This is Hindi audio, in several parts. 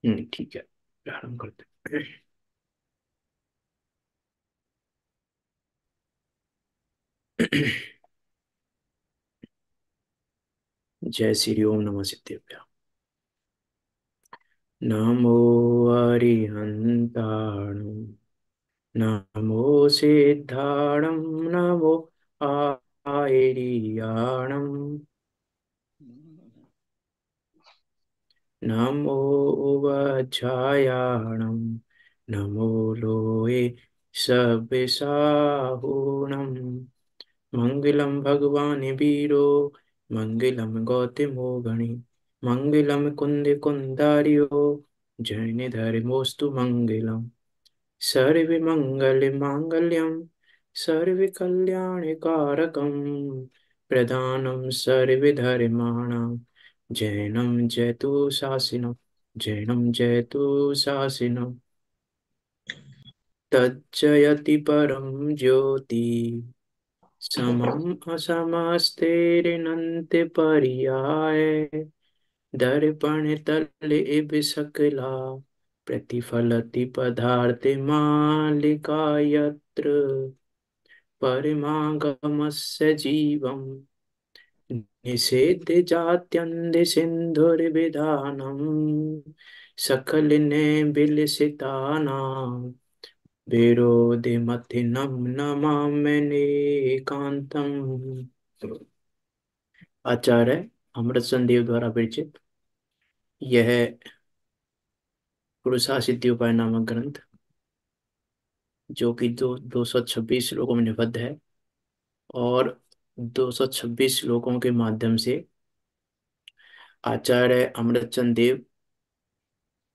ठीक है, प्रारंभ करते हैं। जय श्री ओम नमः सिद्धेभ्य। नमो अरिहंताणं, नमो सिद्धाणं, नमो आयरियाणं, नमो वज्रायाणं, नमो लोहे सब्बिसाहुणं। मंगलम भगवान वीरो, मंगलम गौतमो गणि, मंगलम कुंद कुंदारियो, जैन धर्मोस्तु मंगलम। सर्व मंगल मांगल्यम, सर्व कल्याण कारकम, प्रधानम सर्व धर्माणां, जैनम जयतु शासनम, जैनम जयतु शासनम। तज्जयति परम ज्योति, समम असमस्तेरनंत पर्याय, दर्पण तल इव सकला, प्रतिफलति पदार्थ मालिका यत्र, परमागमस्य जीवम् निषेध जात्यन्ध सिन्धुर्विधानम्, सकल ने विलसितानां, विरोधिमथिनं नमाम्यनेकान्तम्। आचार्य अमृतसर देव द्वारा विरचित यह पुरुषा सिद्धि उपाय नामक ग्रंथ, जो कि 226 श्लोकों में निबद्ध है, और 226 श्लोकों के माध्यम से आचार्य अमृतचंद देव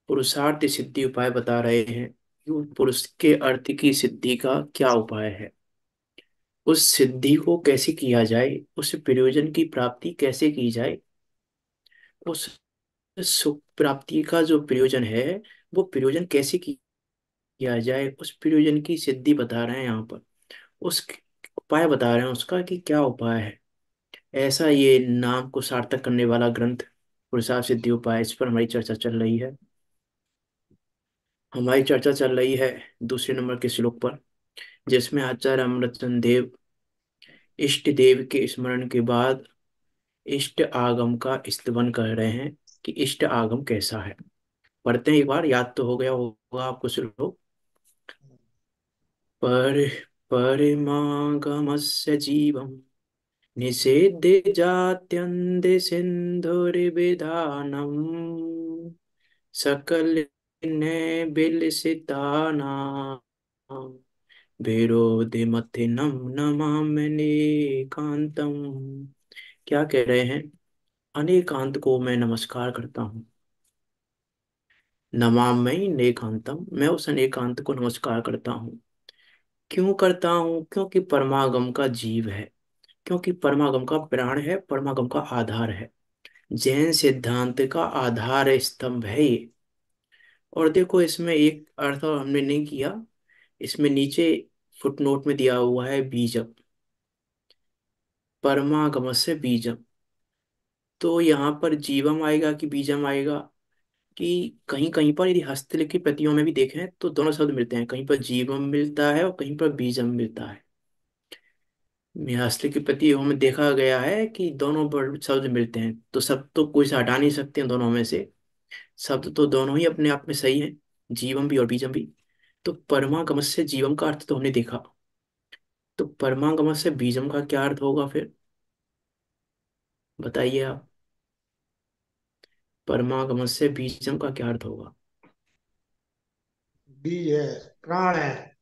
पुरुषार्थ सिद्धि उपाय बता रहे हैं कि पुरुष के अर्थ की सिद्धि का क्या उपाय है, उस सिद्धि को कैसे किया जाए, उस प्रयोजन की प्राप्ति कैसे की जाए, उस सुख प्राप्ति का जो प्रयोजन है वो प्रयोजन कैसे किया जाए, उस प्रयोजन की सिद्धि बता रहे हैं यहाँ पर। उस उपाय बता रहे हैं उसका कि क्या उपाय है। ऐसा ये नाम को सार्थक करने वाला ग्रंथ पुरुषार्थ सिद्धि उपाय, इस पर हमारी चर्चा चल रही है। हमारी चर्चा चल रही है दूसरे नंबर के श्लोक पर, जिसमें आचार्य अमृतचंद देव इष्ट देव के स्मरण के बाद इष्ट आगम का स्तवन कर रहे हैं कि इष्ट आगम कैसा है। पढ़ते हैं एक बार, याद तो हो गया होगा आपको श्लोक। पर परमागमस्य जीवम् निषेध्य जात्यन्त सिन्धुर्विधानम्, सकल ने विलसितानां, विरोधिमथिनं नमाम्यनेकान्तम्। क्या कह रहे हैं? अनेकांत को मैं नमस्कार करता हूँ। नमामि नेकांतम, मैं उस अनेकांत को नमस्कार करता हूँ। क्यों करता हूँ? क्योंकि परमागम का जीव है, क्योंकि परमागम का प्राण है, परमागम का आधार है, जैन सिद्धांत का आधार स्तंभ है ये। और देखो, इसमें एक अर्थ और हमने नहीं किया, इसमें नीचे फुटनोट में दिया हुआ है बीजम, परमागमस्य बीजम। तो यहाँ पर जीवम आएगा कि बीजम आएगा, कि कहीं कहीं पर यदि हस्तलिखित प्रतियों में भी देखें तो दोनों शब्द मिलते हैं, कहीं पर जीवम मिलता है और कहीं पर बीजम मिलता है। हस्तलिखित प्रतियों में देखा गया है कि दोनों शब्द मिलते हैं, तो सब तो कोई से हटा नहीं सकते हैं दोनों में से, शब्द तो दोनों ही अपने आप में सही है, जीवम भी और बीजम भी। तो परमागम से जीवम का अर्थ तो हमने देखा, तो परमागम से बीजम का क्या अर्थ होगा फिर, बताइए आप। परमागम से बीजम का क्या अर्थ होगा? बीज है, प्राण है।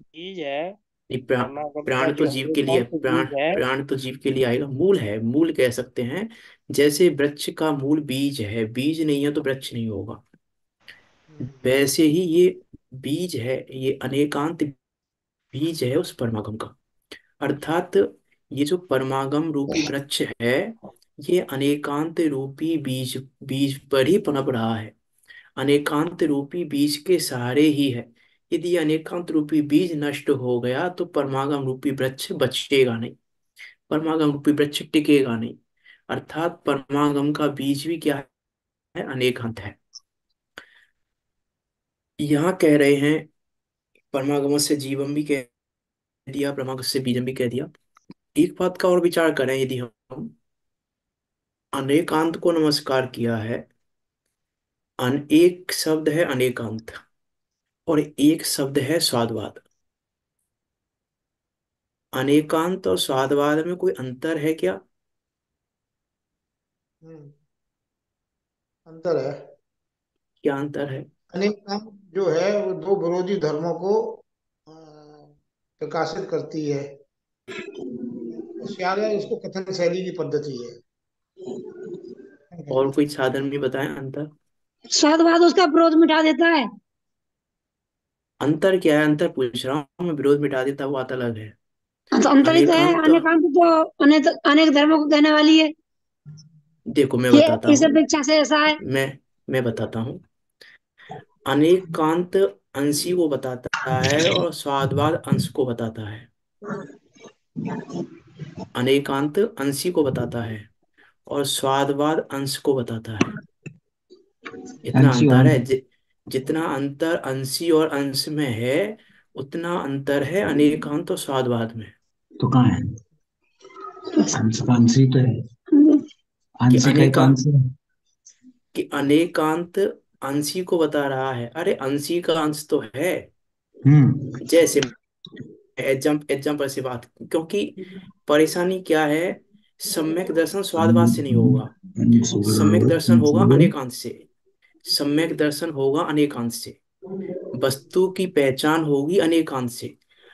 बीज है। नहीं, परमागम का प्राण तो जो जीव के लिए, अनेकांत प्राण बीज है। प्राण तो जीव के लिए आएगा, मूल है, मूल कह सकते हैं। जैसे वृक्ष का मूल बीज है, बीज नहीं है तो वृक्ष नहीं होगा, वैसे ही ये बीज है, ये अनेकांत बीज है उस परमागम का। अर्थात ये जो परमागम रूपी वृक्ष है, ये अनेकांत रूपी बीज बीज पर ही पनप रहा है, अनेकांत रूपी बीज के सहारे ही है। यदि ये अनेकांत रूपी बीज नष्ट हो गया तो परमागम रूपी वृक्ष बचेगा नहीं, परमागम रूपी वृक्ष टिकेगा नहीं। अर्थात परमागम का बीज भी क्या है? अनेकांत है। यहाँ कह रहे हैं, परमागम से जीवम भी कह दिया, परमागम से बीजम भी कह दिया। एक बात का और विचार करें, यदि हम अनेकांत को नमस्कार किया है, एक शब्द है अनेकांत और एक शब्द है स्वादवाद। अनेकांत और स्वादवाद में कोई अंतर है क्या? हम्म, अंतर है। क्या अंतर है? अनेक नाम जो है वो दो विरोधी धर्मों को प्रकाशित करती है। श्याला इसको कथन शैली की पद्धति है, कथन और करने कोई की। साधन भी बताएं अंतर। सदवाद उसका विरोध मिटा देता है। अंतर क्या है? अंतर पूछ रहा हूँ मैं, विरोध मिटा देता वो बात अलग है। तो अंतरित है, अनेकांत, अनेकांत तो अनेक धर्मों को कहने वाली है। देखो मैं ये बताता इस हूँ। अपेक्षा से ऐसा है। मैं मैं बताता हूँ। अनेकांत अंशी को बताता है और स्वादवाद अंश को बताता है। अनेकांत अंशी को बताता है और स्वादवाद अंश को बताता है। इतना अंतर अंशुमान। है। जितना अंतर अंशी और अंश में है, उतना अंतर है अनेकांत और स्वादवाद में। तो कहाँ है? अंश का अंश ही तो है। कि अंश का ही तो अनेका अंश है। कि अनेकांत अंशी को बता रहा है। अरे अंशी का अंश तो है। हम्म। जैसे एग्जाम्पल से बात, क्योंकि परेशानी क्या है, सम्यक दर्शन स्वादवाद से नहीं होगा। अंश सम्यक बराबर दर्शन अंश होगा बराबर। अनेकांत से। सम्यक दर्शन होगा अनेकांत से। वस्तु की पहचान होगी अनेकांत से।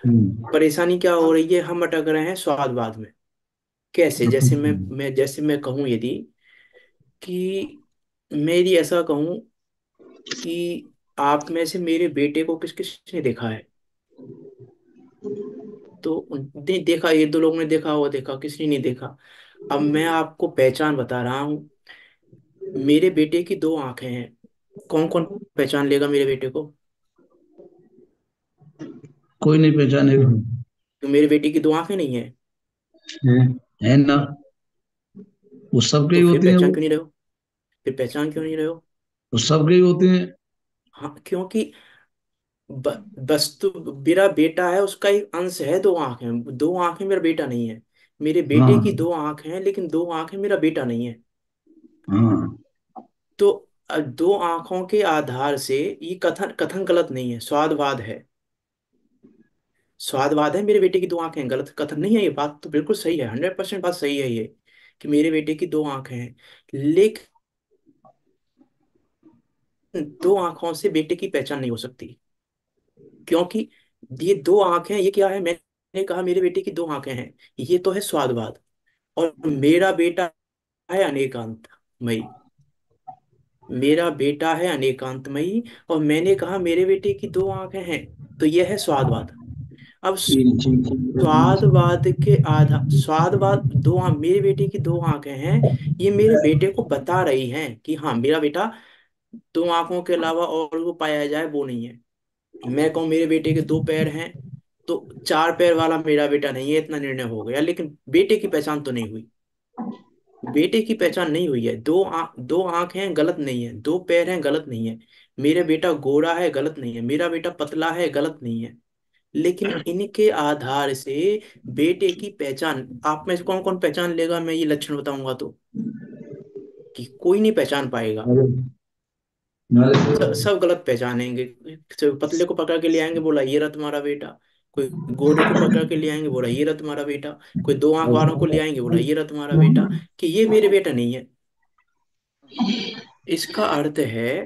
हम्म। परेशानी क्या हो रही है, हम अटक रहे हैं स्वादवाद में। कैसे? तो जैसे कुछ मैं कहूँ यदि, कि मेरी ऐसा कहूँ कि आप में से मेरे बेटे को किस किस ने देखा है? तो देखा, ये दो लोगों ने देखा, वो देखा, किसी ने नहीं देखा। अब मैं आपको पहचान बता रहा हूँ। मेरे बेटे की दो आंखें हैं। कौन कौन पहचान लेगा मेरे बेटे को? कोई नहीं पहचानेगा। तो मेरे बेटे की दो आंखें नहीं है। है है ना। वो सबके तो ही फिर होती हैं पहचान वो। क्यों नहीं रहे हो? फिर पहचान क्यों नहीं रहे हो? वो सबके ही होती हैं। हाँ, क्योंकि वस्तु, मेरा बेटा है, उसका एक अंश है, दो आंखें। दो आंखें मेरा बेटा नहीं है। मेरे बेटे की हाँ दो आंखें हैं, लेकिन दो आंखें मेरा बेटा नहीं है। हाँ। तो दो आंखों के आधार से ये कथन कथन गलत नहीं है, स्वादवाद है। स्वादवाद है, मेरे बेटे की दो आंखें हैं, गलत कथन नहीं है। ये बात तो बिल्कुल सही है, 100% बात सही है ये, कि मेरे बेटे की दो आंखें हैं। लेकिन दो आंखों से बेटे की पहचान नहीं हो सकती, क्योंकि ये दो आंखें, ये क्या है, मैंने कहा मेरे बेटे की दो आंखें हैं, ये तो है स्वादवाद। और मेरा बेटा है अनेकांतमयी। मेरा बेटा है अनेकांतमयी और मैंने कहा मेरे बेटे की दो आंखें हैं, तो यह है स्वादवाद। अब ठीक ठीक ठीक। स्वादवाद के आधार, स्वादवाद मेरे बेटे की दो आंखें हैं, ये मेरे बेटे को बता रही हैं कि हाँ मेरा बेटा दो आंखों के अलावा और वो पाया जाए वो नहीं है। मैं कहूँ मेरे बेटे के दो पैर हैं, तो चार पैर वाला मेरा बेटा नहीं है, इतना निर्णय हो गया। लेकिन बेटे की पहचान तो नहीं हुई। बेटे की पहचान नहीं हुई है। दो आंख हैं, गलत नहीं है। दो पैर हैं, गलत नहीं है। मेरा बेटा गोरा है, गलत नहीं है। मेरा बेटा पतला है, गलत नहीं है। लेकिन इनके आधार से बेटे की पहचान, आप में से कौन कौन पहचान लेगा? मैं ये लक्षण बताऊंगा तो, कि कोई नहीं पहचान पाएगा। अरे सब गलत पहचानेंगे। पतले को पकड़ के ले आएंगे, बोला ये रहा तुम्हारा बेटा। कोई गोरे को पकड़ के ले आएंगे, बोला ये रहा तुम्हारा बेटा। कोई दो आंख वालों को ले आएंगे, बोला ये रहा तुम्हारा बेटा। कि ये मेरे बेटा नहीं है। इसका अर्थ है,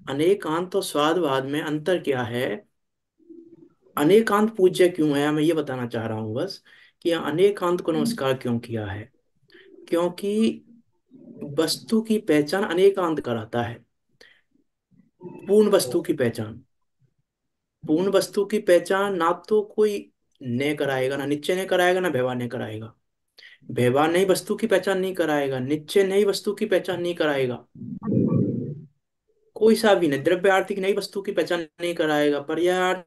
अनेकांत और स्वादवाद में अंतर क्या है? अनेकांत पूज्य क्यों है, मैं ये बताना चाह रहा हूं बस, कि अनेकांत को नमस्कार क्यों किया है। क्योंकि वस्तु की पहचान अनेकांत कराता है। पूर्ण वस्तु की पहचान, पूर्ण वस्तु की पहचान ना तो कोई ने कराएगा, ना निश्चय ने कराएगा, ना व्यवहार ने कराएगा। व्यवहार नई वस्तु की पहचान नहीं कराएगा, निश्चय नई वस्तु की पहचान नहीं कराएगा। कोई सा भी नहीं, द्रव्य आर्थिक नई वस्तु की पहचान नहीं कराएगा, पर्याय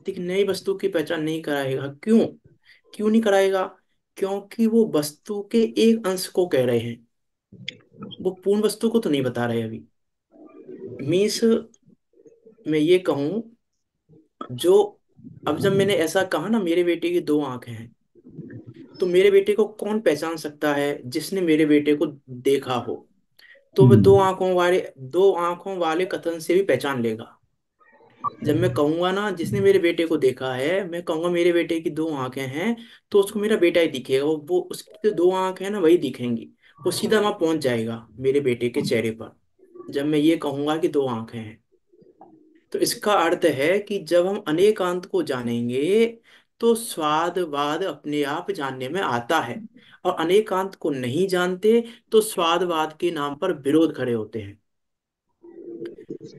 नई वस्तु की पहचान नहीं कराएगा। क्यों? क्यों नहीं कराएगा? क्योंकि वो वस्तु के एक अंश को कह रहे हैं, वो पूर्ण वस्तु को तो नहीं बता रहे अभी। मीन्स मैं ये कहूं, जो अब जब मैंने ऐसा कहा ना, मेरे बेटे की दो आंखें हैं, तो मेरे बेटे को कौन पहचान सकता है जिसने मेरे बेटे को देखा हो? तो वह दो आंखों वाले कथन से भी पहचान लेगा। जब मैं कहूंगा ना जिसने मेरे बेटे को देखा है, मैं कहूंगा मेरे बेटे की दो आंखें हैं, तो उसको मेरा बेटा ही दिखेगा। वो उसकी जो दो आंखें हैं ना वही दिखेंगी। वो सीधा वहां पहुंच जाएगा मेरे बेटे के चेहरे पर, जब मैं ये कहूंगा कि दो आंखें हैं। तो इसका अर्थ है कि जब हम अनेकांत को जानेंगे तो स्वादवाद अपने आप जानने में आता है। और अनेकांत को नहीं जानते तो स्वादवाद के नाम पर विरोध खड़े होते हैं।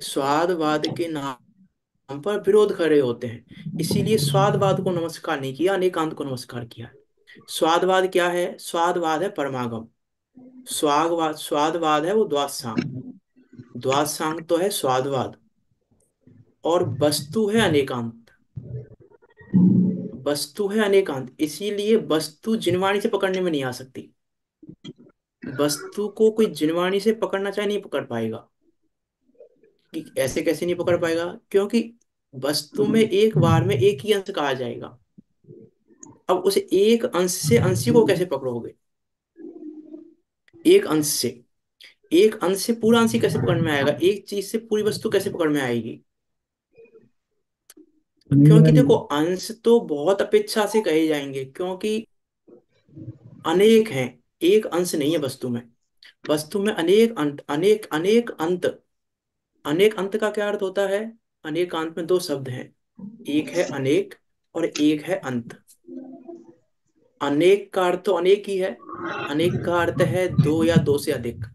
स्वादवाद के नाम पर विरोध खड़े होते हैं। इसीलिए स्वादवाद को नमस्कार नहीं किया, अनेकांत को नमस्कार किया है। स्वादवाद क्या है? स्वादवाद है परमागम। स्वादवाद है वो द्वादशांग। द्वादशांग तो है स्वादवाद। और वस्तु है अनेकांत। वस्तु है अनेकांत, इसीलिए वस्तु जिनवाणी से पकड़ने में नहीं आ सकती। वस्तु को कोई जिनवाणी से पकड़ना चाहे नहीं पकड़ पाएगा। कि ऐसे कैसे नहीं पकड़ पाएगा? क्योंकि वस्तु में एक बार में एक ही अंश कहा जाएगा। अब उस एक अंश से अंशी को कैसे पकड़ोगे? एक अंश से, एक अंश से पूरा अंशी कैसे पकड़ में आएगा? एक चीज से पूरी वस्तु कैसे पकड़ में आएगी? क्योंकि देखो, अंश तो बहुत अपेक्षा से कहे जाएंगे, क्योंकि अनेक हैं। एक अंश नहीं है वस्तु में। वस्तु में अनेक अंत, अनेक अनेक अंत। अनेक अंत का क्या अर्थ होता है? अनेक अंत में दो शब्द हैं, एक है अनेक और एक है अंत। अनेक का अर्थ तो अनेक ही है। अनेक का अर्थ है दो या दो से अधिक।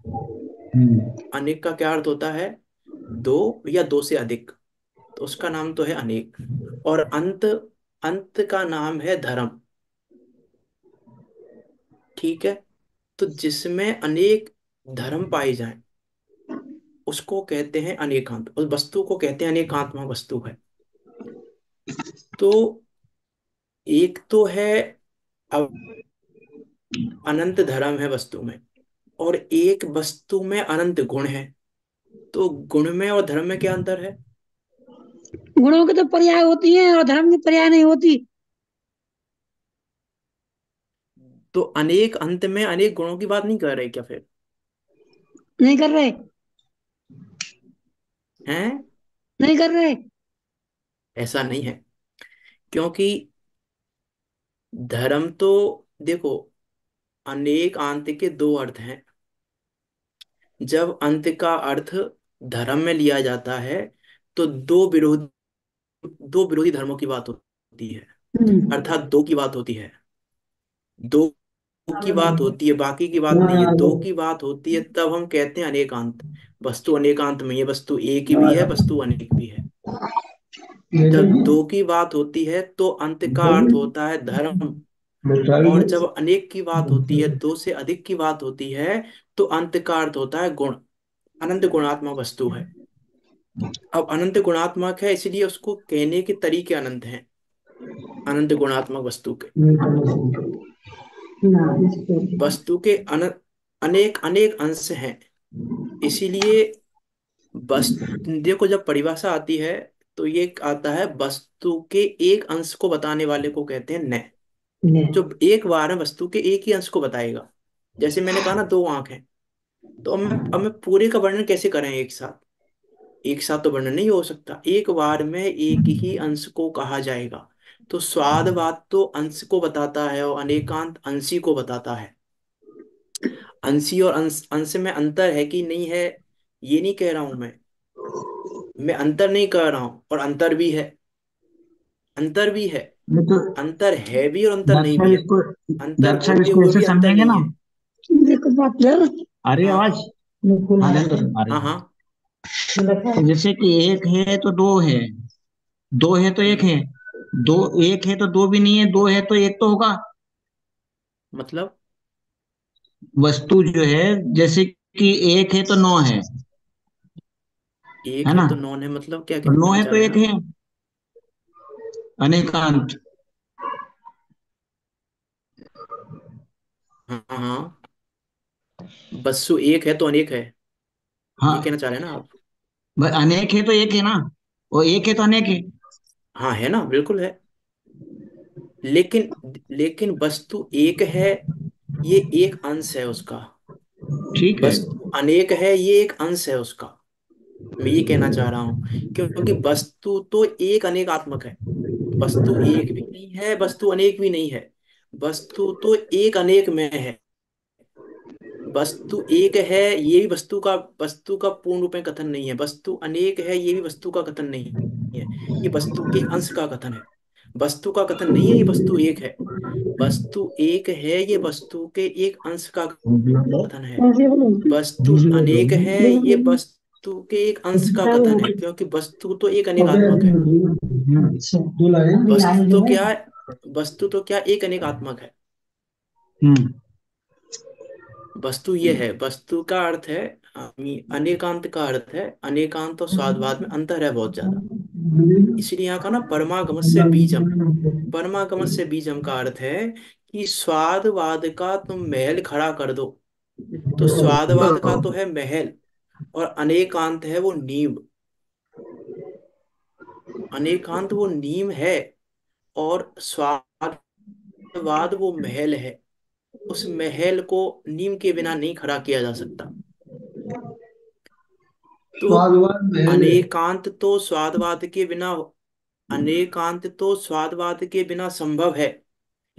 अनेक का क्या अर्थ होता है? दो या दो से अधिक। तो उसका नाम तो है अनेक। और अंत, अंत का नाम है धर्म। ठीक है। तो जिसमें अनेक धर्म पाए जाएं उसको कहते हैं अनेकांत, उस वस्तु को कहते हैं अनेकांतमय वस्तु है। तो एक तो है अनंत धर्म है वस्तु में, और एक वस्तु में अनंत गुण है। तो गुण में और धर्म में क्या अंतर है? गुणों की तो पर्याय होती है और धर्म की पर्याय नहीं होती। तो अनेक अंत में अनेक गुणों की बात नहीं कर रहे क्या फिर? नहीं कर रहे। हैं? नहीं कर रहे। ऐसा नहीं है। क्योंकि धर्म तो, देखो, अनेक अंत के दो अर्थ हैं। जब अंत का अर्थ धर्म में लिया जाता है तो दो विरोधी धर्मों की बात होती है। अर्थात दो की बात होती है। दो की बात होती है, बाकी की बात नहीं है। दो की बात होती है तब हम कहते हैं अनेकांत। वस्तु अनेकांत में, ये वस्तु एक भी है, वस्तु अनेक भी है। जब दो की बात होती है तो अंत का अर्थ होता है धर्म। और जब अनेक की बात होती है, दो से अधिक की बात होती है, तो अंत का अर्थ होता है गुण। अनंत गुणात्मक वस्तु है। अब अनंत गुणात्मक है इसलिए उसको कहने के तरीके अनंत हैं। अनंत गुणात्मक वस्तु के, वस्तु के अनेक अनेक अंश हैं। इसीलिए बस, देखो, जब परिभाषा आती है तो ये आता है वस्तु के एक अंश को बताने वाले को कहते हैं न। जो एक बार में वस्तु के एक ही अंश को बताएगा। जैसे मैंने कहा ना दो आंख हैं, तो अब मैं पूरे का वर्णन कैसे करें एक साथ? एक साथ तो वर्णन नहीं हो सकता, एक बार में एक ही अंश को कहा जाएगा। तो स्वादवाद तो अंश को बताता है और अनेकांत अंशी को बताता है। अंशी और अंश, अंश में अंतर है कि नहीं है, ये नहीं कह रहा हूं मैं अंतर नहीं कर रहा हूं, और अंतर भी है। अंतर भी है। नहीं तो अंतर है भी और अंतर नहीं भी दरअसल है। इसको अंतर दरअसल होते इसको हुए ऐसे भी अंतर समझेंगे नहीं ना। है। देखो बात है। अरे हाँ आवाज। हाँ धर आ हाँ रही हाँ। है। जैसे कि एक है तो दो है, दो है तो एक हम्म। है, दो एक है तो दो भी नहीं है, दो है तो एक तो होगा। मतलब वस्तु जो है, जैसे कि एक है तो नौ एक है है ना? तो नॉन है, मतलब क्या और नौ कहना है चाह तो रहे हैं एक आप? है, अनेकांत। हाँ हाँ। बस्सु एक है तो अनेक है, ये हाँ, कहना चाह रहे हैं ना आप? अनेक है तो एक है ना। वो एक है तो अनेक है। हाँ है ना, बिल्कुल है। लेकिन लेकिन वस्तु एक है, ये एक अंश है उसका। ठीक है। वस्तु अनेक है, ये एक अंश है उसका। मैं ये कहना चाह रहा हूँ, क्योंकि वस्तु तो एक अनेकात्मक है। वस्तु एक भी नहीं है, वस्तु अनेक भी नहीं है। वस्तु तो एक अनेक में है। वस्तु एक है, ये भी वस्तु का पूर्ण रूप में कथन नहीं है। वस्तु अनेक है, ये भी वस्तु का कथन नहीं है। ये वस्तु के एक अंश का कथन है। वस्तु का कथन नहीं है ये वस्तु एक है। वस्तु एक है, ये वस्तु के एक अंश का कथन है। ऐसे बोलो। वस्तु अनेक है, ये वस्तु के एक अंश का कथन है, क्योंकि वस्तु तो एक अनेकात्मक है। वस्तु तो क्या है? वस्तु तो क्या एक अनेकात्मक है। हम्म। वस्तु ये है, वस्तु का अर्थ है अनेकांत का अर्थ है, अनेकांत और स्वादवाद में अंतर है बहुत ज्यादा। इसलिए यहाँ का ना परमागम से बीजम, परमागम से बीजम का अर्थ है कि स्वादवाद का तुम महल खड़ा कर दो, तो स्वादवाद का तो है महल, और अनेकांत है वो नींव। अनेकांत वो नींव है, और स्वादवाद वो महल है। उस महल को नींव के बिना नहीं खड़ा किया जा सकता। तो स्वादवाद महल है। अनेकांत तो स्वादवाद के बिना, अनेकांत तो स्वादवाद के बिना संभव है,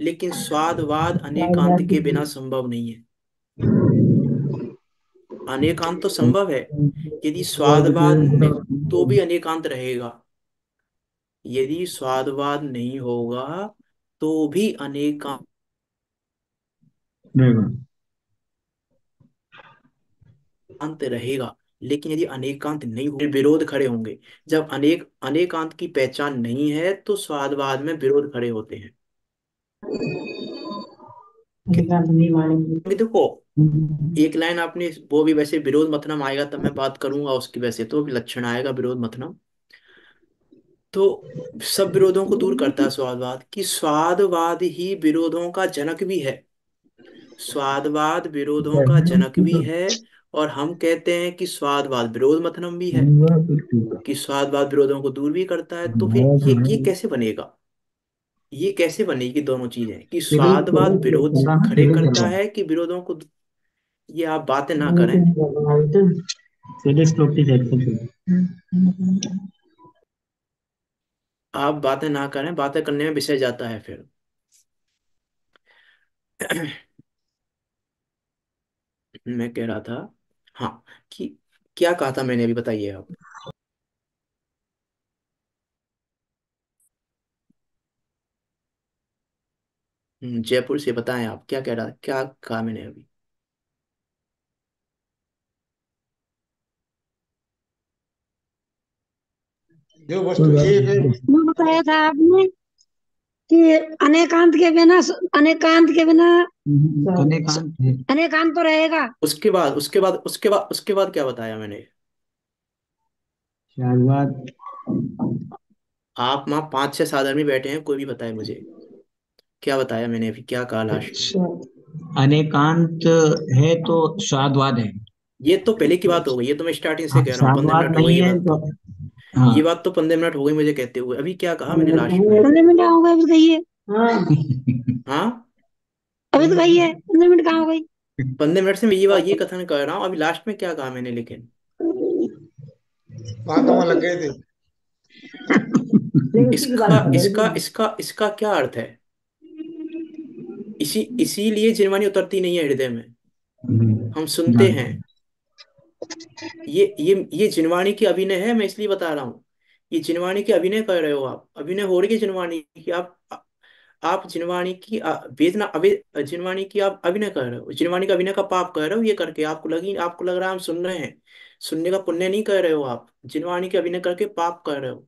लेकिन स्वादवाद अनेकांत के बिना संभव नहीं है। अनेकांत तो संभव है, यदि तो भी अनेकांत रहेगा। यदि स्वादवाद नहीं होगा तो भी अनेकांत देखो। रहेगा। लेकिन यदि अनेकांत नहीं हो, फिर विरोध खड़े होंगे। जब अनेकांत की पहचान नहीं है तो स्वादवाद में विरोध खड़े होते हैं। नहीं मानेंगे। क्योंकि देखो, एक लाइन आपने वो भी, वैसे विरोध मतनम आएगा तब मैं बात करूंगा उसकी, वैसे तो भी लक्षण आएगा विरोध मतनम। तो सब विरोधों को दूर करता है स्वादवाद, कि स्वादवाद ही विरोधों का जनक भी है। स्वादवाद विरोधों का जनक भी है। और हम कहते हैं कि स्वादवाद विरोध मतनम भी है, कि स्वादवाद विरोधों को दूर भी करता है। तो फिर ये कैसे बनेगा? ये कैसे बनेगी दोनों चीजें, कि स्वादवाद विरोध खड़े करता है कि विरोधों को? ये आप बातें ना करें, आप बातें ना करें, बातें करने में विषय जाता है फिर। मैं कह रहा था, हाँ, कि क्या कहा था मैंने अभी, बताइए आप। जयपुर से बताएं आप, क्या कह रहा, क्या कहा मैंने अभी। जो वस्तु एक है। वो बताया था आपने कि अनेकांत के बिना, अनेकांत के बिना अनेकांत है। अनेकांत तो रहेगा। उसके बाद क्या बताया मैंने? शाहबाद। आप वहाँ 5 6 7 आदमी बैठे हैं, कोई भी बताए मुझे, क्या बताया मैंने अभी, क्या कहा लास्ट में? अच्छा। अनेकांत है तो स्वादवाद है। ये तो पहले की बात हो गई, ये तो मैं स्टार्टिंग से हाँ, कह रहा हूँ, पंद्रह स्वादवाद मिनट हो गई नहीं ये है बात तो। तो। हाँ। ये बात तो 15 मिनट हो गई मुझे कहते हुए। अभी क्या कहा मैंने लास्ट में? 15 मिनट कहाँ हो गए अभी तो कहिए। हाँ, अभी तो कहिए 15 मिनट कहाँ हो गई। 15 मिनट से मैं ये कथन कर रहा हूँ, अभी लास्ट में क्या कहा मैंने लेकिन? बातों में लग गए थे। लेकिन उसी की बात इसका कर रहे इसका थे। इसका इसका क्या अर्थ है? इसीलिए जिनवानी उतरती नहीं है हृदय में। हम सुनते हैं। जानते ये जिनवाणी की अभिनय है, मैं इसलिए बता रहा हूँ। ये जिनवाणी की अभिनय कर रहे हो आप, अभिनय हो रही है जिनवाणी की। आप जिनवाणी की वेदना जिनवाणी की आप अभिनय कर रहे हो, जिनवाणी का अभिनय का पाप कर रहे हो। ये करके आपको लग रहा है हम सुन रहे हैं। सुनने का पुण्य नहीं कर रहे हो आप, जिनवाणी के अभिनय करके पाप कर रहे हो।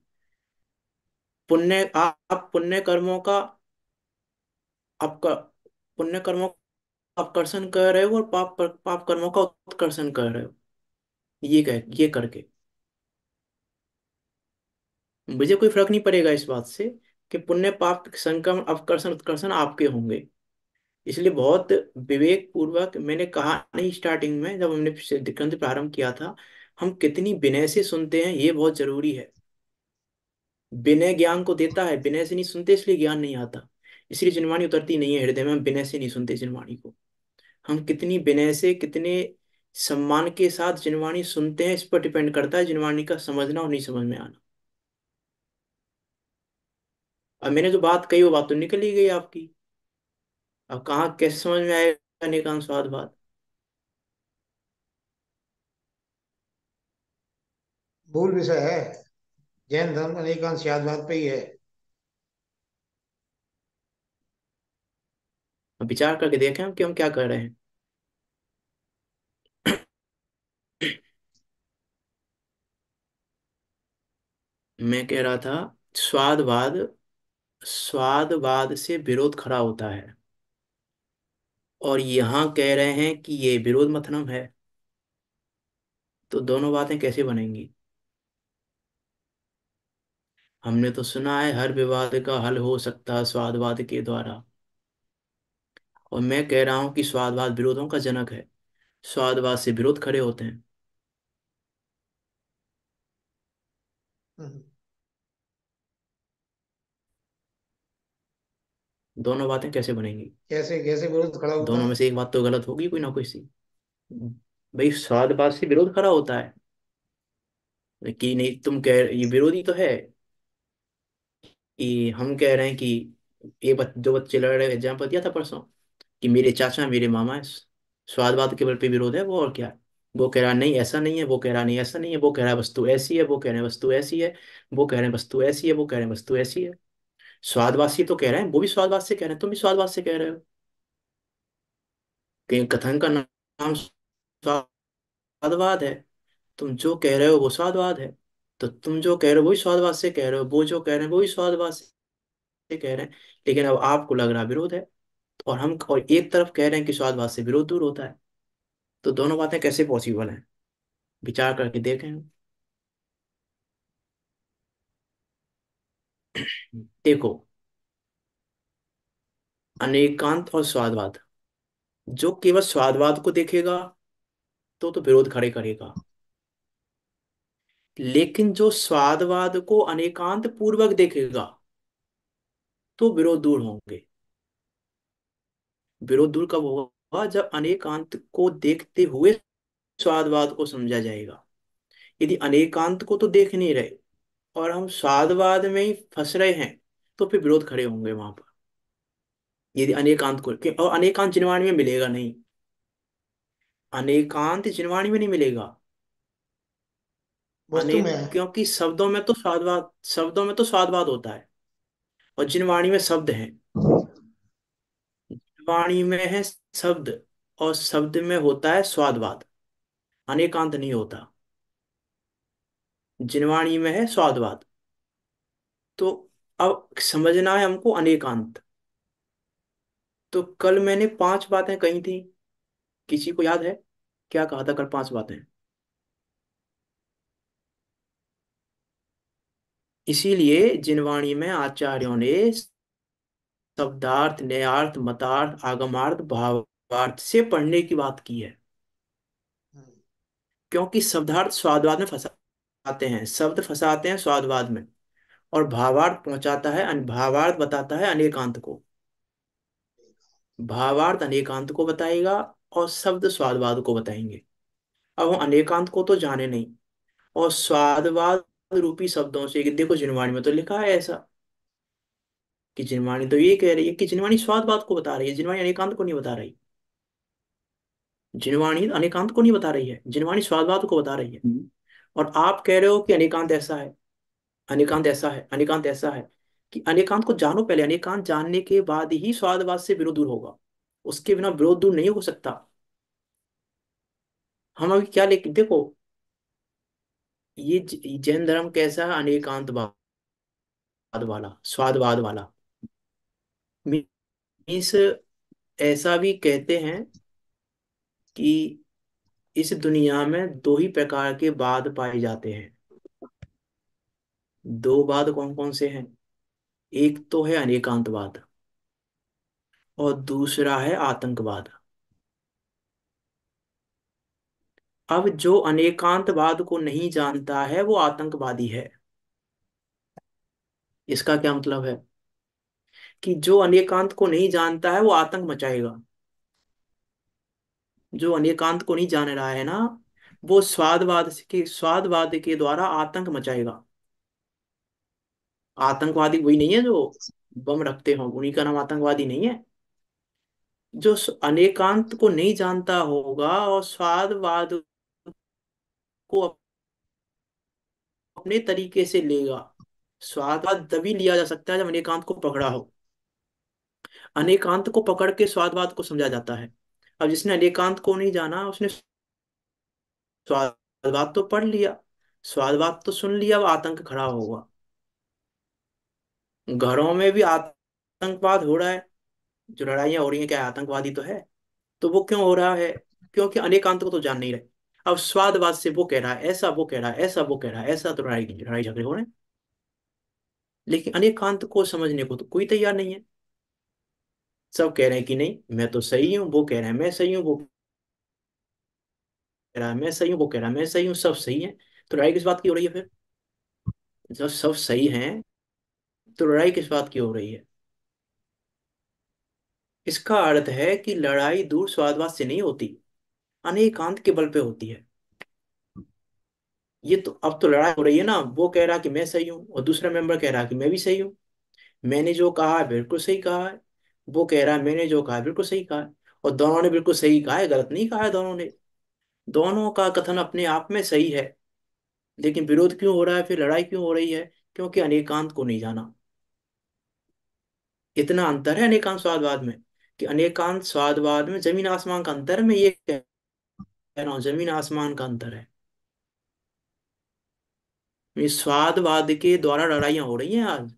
पुण्य आप पुण्य कर्मों का आपका पुण्य कर्मों का अपकर्षण कर रहे हो, और पाप कर्मों का उत्कर्षण कर रहे हो। ये करके मुझे कोई फर्क नहीं पड़ेगा इस बात से, कि पुण्य पाप संक्रमण अपकर्षण उत्कर्षण आपके होंगे। इसलिए बहुत विवेक पूर्वक मैंने कहा नहीं स्टार्टिंग में, जब हमने ग्रंथ प्रारंभ किया था, हम कितनी विनय से सुनते हैं, ये बहुत जरूरी है। विनय ज्ञान को देता है, विनय से नहीं सुनते इसलिए ज्ञान नहीं आता। इसलिए जिनवाणी उतरती नहीं है हृदय में, हम विनय से नहीं सुनते जिनवाणी को। हम कितनी विनय से, कितने सम्मान के साथ जिनवाणी सुनते हैं, इस पर डिपेंड करता है जिनवाणी का समझना और नहीं समझ में आना। अब मैंने जो बात कही वो बात तो निकल ही गई आपकी। अब कहाँ कैसे समझ में आएगा अनेकांत स्वाद बात। मूल विषय है। जैन धर्म अनेकांशवाद पे ही है। अब विचार करके देखें हम कि हम क्या कर रहे हैं। मैं कह रहा था स्वादवाद, स्वादवाद से विरोध खड़ा होता है, और यहाँ कह रहे हैं कि ये विरोध मथनम है। तो दोनों बातें कैसे बनेंगी। हमने तो सुना है हर विवाद का हल हो सकता है स्वादवाद के द्वारा, और मैं कह रहा हूं कि स्वादवाद विरोधों का जनक है। स्वादवाद से विरोध खड़े होते हैं। हम्म। दोनों बातें कैसे बनेंगी। कैसे कैसे विरोध खड़ा होता दोनों है? में से एक बात तो गलत होगी कोई ना कोई सी। भाई स्वादवाद से विरोध खड़ा होता है कि नहीं, तुम कह, ये विरोधी तो है कि हम कह रहे हैं कि दो बच्चे लड़ रहे, एग्जाम्पल दिया था परसों कि मेरे चाचा मेरे मामा है। स्वादवाद के बल पे विरोध है वो, और क्या है? वो कह रहा नहीं ऐसा नहीं है, वो कह रहा नहीं ऐसा नहीं है, वो कह रहा है वस्तु ऐसी है, वो कह रहे हैं वस्तु ऐसी है, वो कह रहे हैं वस्तु ऐसी है, वो कह रहे हैं वस्तु ऐसी है। स्वादवासी तो कह रहे हैं, वो भी स्वादवाद से कह रहे हैं, तुम भी स्वादवाद से कह रहे हो। कहीं कथन का नाम स्वादवाद है। तुम जो कह रहे हो वो स्वादवाद है। तो तुम जो कह रहे हो वही स्वादवाद से कह रहे हो, वो जो कह रहे हैं वही स्वादवाद से कह रहे हैं। लेकिन अब आपको लग रहा विरोध है, और एक तरफ कह रहे हैं कि स्वादवाद से विरोध दूर होता है। तो दोनों बातें कैसे पॉसिबल हैं, विचार करके देखें। देखो, अनेकांत और स्वादवाद, जो केवल स्वादवाद को देखेगा तो विरोध खड़े करेगा। लेकिन जो स्वादवाद को अनेकांत पूर्वक देखेगा तो विरोध दूर होंगे। विरोध दूर कब होगा, जब अनेकांत को देखते हुए स्वादवाद को समझा जाएगा। यदि अनेकांत को तो देख नहीं रहे और हम स्वादवाद में ही फंस रहे हैं, तो फिर विरोध खड़े होंगे वहां पर। यदि अनेकांत को, और अनेकांत जिनवाणी में मिलेगा नहीं, अनेकांत जिनवाणी में नहीं मिलेगा। वस्तु में अनेक, है। क्योंकि शब्दों में तो स्वादवाद होता है, और जिनवाणी में शब्द है। वाणी में है शब्द, और शब्द में होता है स्वादवाद, अनेकांत नहीं होता। जिनवाणी में है स्वादवाद। तो अब समझना है हमको अनेकांत। तो कल मैंने 5 बातें कही थी, किसी को याद है क्या कहा था कल 5 बातें। इसीलिए जिनवाणी में आचार्यों ने शब्दार्थ, न्यायार्थ, मतार्थ, आगमार्थ, भावार्थ से पढ़ने की बात की है। हम्म। क्योंकि शब्दार्थ स्वादवाद में फंसाते हैं, शब्द फंसाते हैं स्वादवाद में, और भावार्थ पहुंचाता है, भावार्थ बताता है अनेकांत को। भावार्थ अनेकांत को बताएगा, और शब्द स्वादवाद को बताएंगे। अब हम अनेकांत को तो जाने नहीं, और स्वादवाद रूपी शब्दों से, देखो जिनवाणी में तो लिखा है ऐसा कि जिनवाणी तो ये कह रही है कि जिनवाणी स्वादवाद को बता रही है, जिनवाणी अनेकांत को नहीं बता रही। जिनवाणी अनेकांत को नहीं बता रही है, जिनवाणी स्वादवाद को बता रही है। और आप कह रहे हो कि अनेकांत ऐसा है, अनेकांत ऐसा है, अनेकांत ऐसा है। कि अनेकांत को जानो पहले, अनेकांत जानने के बाद ही स्वादवाद से विरोध दूर होगा। उसके बिना विरोध दूर नहीं हो सकता। हम अभी क्या लेके देखो, ये जैन धर्म कैसा है, अनेकांतवाद वाला, स्वादवाद वाला। मीन्स ऐसा भी कहते हैं कि इस दुनिया में दो ही प्रकार के वाद पाए जाते हैं। दो वाद कौन कौन से हैं। एक तो है अनेकांतवाद, और दूसरा है आतंकवाद। अब जो अनेकांतवाद को नहीं जानता है वो आतंकवादी है। इसका क्या मतलब है? कि जो अनेकांत को नहीं जानता है वो आतंक मचाएगा। जो अनेकांत को नहीं जान रहा है ना, वो स्वादवाद के द्वारा आतंक मचाएगा। आतंकवादी वही नहीं है जो बम रखते हो, उन्हीं का नाम आतंकवादी नहीं है। जो अनेकांत को नहीं जानता होगा और स्वादवाद को अपने तरीके से लेगा। स्वादवाद तभी लिया जा सकता है जब अनेकांत को पकड़ा हो। अनेकांत को पकड़ के स्वादवाद को समझा जाता है। अब जिसने अनेकांत को नहीं जाना, उसने स्वादवाद तो पढ़ लिया, स्वादवाद तो सुन लिया, अब आतंक खड़ा होगा। घरों में भी आतंकवाद हो रहा है। जो लड़ाइयाँ हो रही हैं, क्या आतंकवादी तो है। तो वो क्यों हो रहा है? क्योंकि अनेकांत को तो जान नहीं रहे। अब स्वादवाद से वो कह रहा है ऐसा, वो कह रहा है ऐसा, वो कह रहा है ऐसा, तो लड़ाई लड़ाई झगड़े हो रहे हैं। लेकिन अनेकांत को समझने को तो कोई तैयार नहीं है। सब कह रहे हैं कि नहीं मैं तो सही हूँ, वो कह रहे हैं मैं सही हूँ, वो कह रहा है मैं सही हूँ, वो कह रहा है मैं सही हूँ, सब सही है। तो लड़ाई किस बात की हो रही है फिर? जब सब सही हैं तो लड़ाई किस बात की हो रही है? इसका अर्थ है कि लड़ाई दूर स्वादवाद से नहीं होती, अनेकांत के बल पे होती है। ये तो अब तो लड़ाई हो रही है ना, वो कह रहा कि मैं सही हूँ और दूसरा मेंबर कह रहा कि मैं भी सही हूँ। मैंने जो कहा है बिल्कुल सही कहा है, वो कह रहा है मैंने जो कहा है बिल्कुल सही कहा है। और दोनों ने बिल्कुल सही कहा है, गलत नहीं कहा है दोनों ने। दोनों का कथन अपने आप में सही है। लेकिन विरोध क्यों हो रहा है फिर, लड़ाई क्यों हो रही है? क्योंकि अनेकांत को नहीं जाना। इतना अंतर है अनेकांत स्वादवाद में, कि अनेकांत स्वादवाद में जमीन आसमान का अंतर है। मैं ये कह रहा हूँ, जमीन आसमान का अंतर है। ये स्वादवाद के द्वारा लड़ाइयाँ हो रही हैं आज।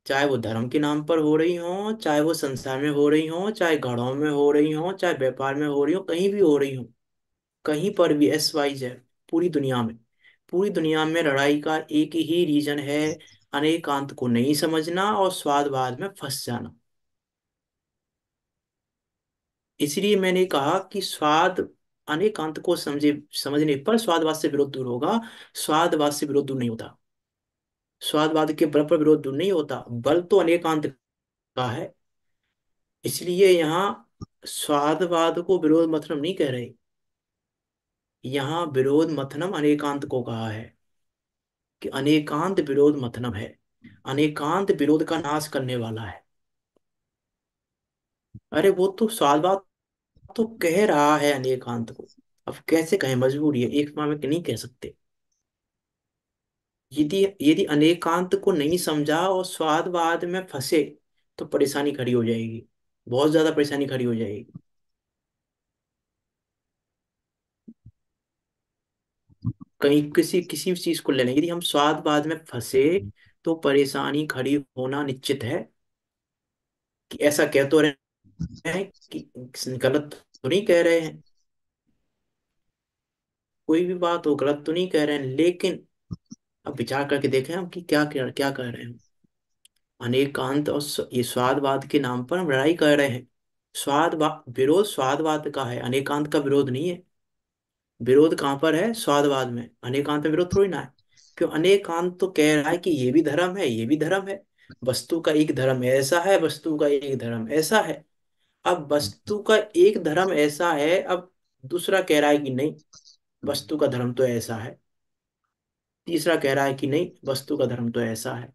चाहे वो धर्म के नाम पर हो रही हो, चाहे वो संसार में हो रही हो, चाहे घरों में हो रही हो, चाहे व्यापार में हो रही हो, कहीं भी हो रही हो। कहीं पर भी एस वाई जेड, पूरी दुनिया में, पूरी दुनिया में लड़ाई का एक ही रीजन है, अनेकांत को नहीं समझना और स्वादवाद में फंस जाना। इसलिए मैंने कहा कि स्वाद, अनेकांत को समझने पर स्वादवाद से विरोध दूर होगा। स्वादवाद से विरोध दूर नहीं होता। स्वादवाद के बल पर विरोध दूर नहीं होता, बल तो अनेकांत का है। इसलिए यहाँ स्वादवाद को विरोध मथनम नहीं कह रहे। यहाँ विरोध मथनम अनेकांत को कहा है, कि अनेकांत विरोध मतलब है। अनेकांत विरोध का नाश करने वाला है। अरे वो तो सालवाद तो कह रहा है अनेकांत को। अब कैसे कहें, मजबूरी है, एक बार में नहीं कह सकते। यदि यदि अनेकांत को नहीं समझा और स्वादवाद में फंसे तो परेशानी खड़ी हो जाएगी, बहुत ज्यादा परेशानी खड़ी हो जाएगी। कहीं किसी किसी भी चीज को ले लें, यदि हम स्वादवाद में फंसे तो परेशानी खड़ी होना निश्चित है। कि ऐसा कह तो रहे हैं कि गलत तो नहीं कह रहे हैं, कोई भी बात हो गलत तो नहीं कह रहे हैं, लेकिन अब विचार करके देखें हम कि क्या क्या क्या कह रहे हैं। अनेकांत और ये स्वादवाद के नाम पर हम लड़ाई कर रहे हैं। विरोध स्वादवाद का है, अनेकांत का विरोध नहीं है। विरोध कहाँ पर है? स्वादवाद में। अनेकांत में विरोध थोड़ी ना है। क्यों? अनेकांत तो कह रहा है कि ये भी धर्म है, ये भी धर्म है। वस्तु का एक धर्म ऐसा है, वस्तु का एक धर्म ऐसा है। अब वस्तु का एक धर्म ऐसा है, अब दूसरा कह रहा है कि नहीं, वस्तु का धर्म तो ऐसा है। तीसरा कह रहा है कि नहीं, वस्तु का धर्म तो ऐसा है।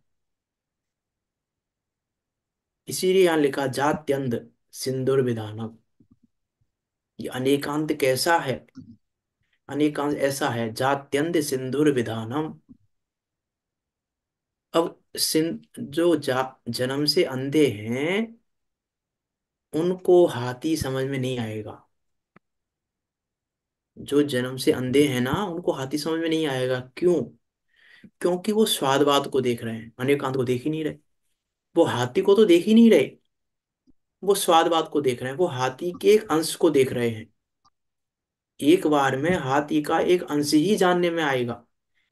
इसीलिए यहाँ लिखा जात्यंध सिंदूर विधानम। ये अनेकांत कैसा है? अनेकांत ऐसा है, जात्यंध सिंदूर विधानम। अब जो जन्म से अंधे हैं उनको हाथी समझ में नहीं आएगा। जो जन्म से अंधे हैं ना, उनको हाथी समझ में नहीं आएगा। क्यों? क्योंकि वो स्वादवाद को देख रहे हैं, अनेकांत को देख ही नहीं रहे। वो हाथी को तो देख ही नहीं रहे, वो स्वादवाद को देख रहे हैं। वो हाथी के एक अंश को देख रहे हैं। एक बार में हाथी का एक अंश ही जानने में आएगा।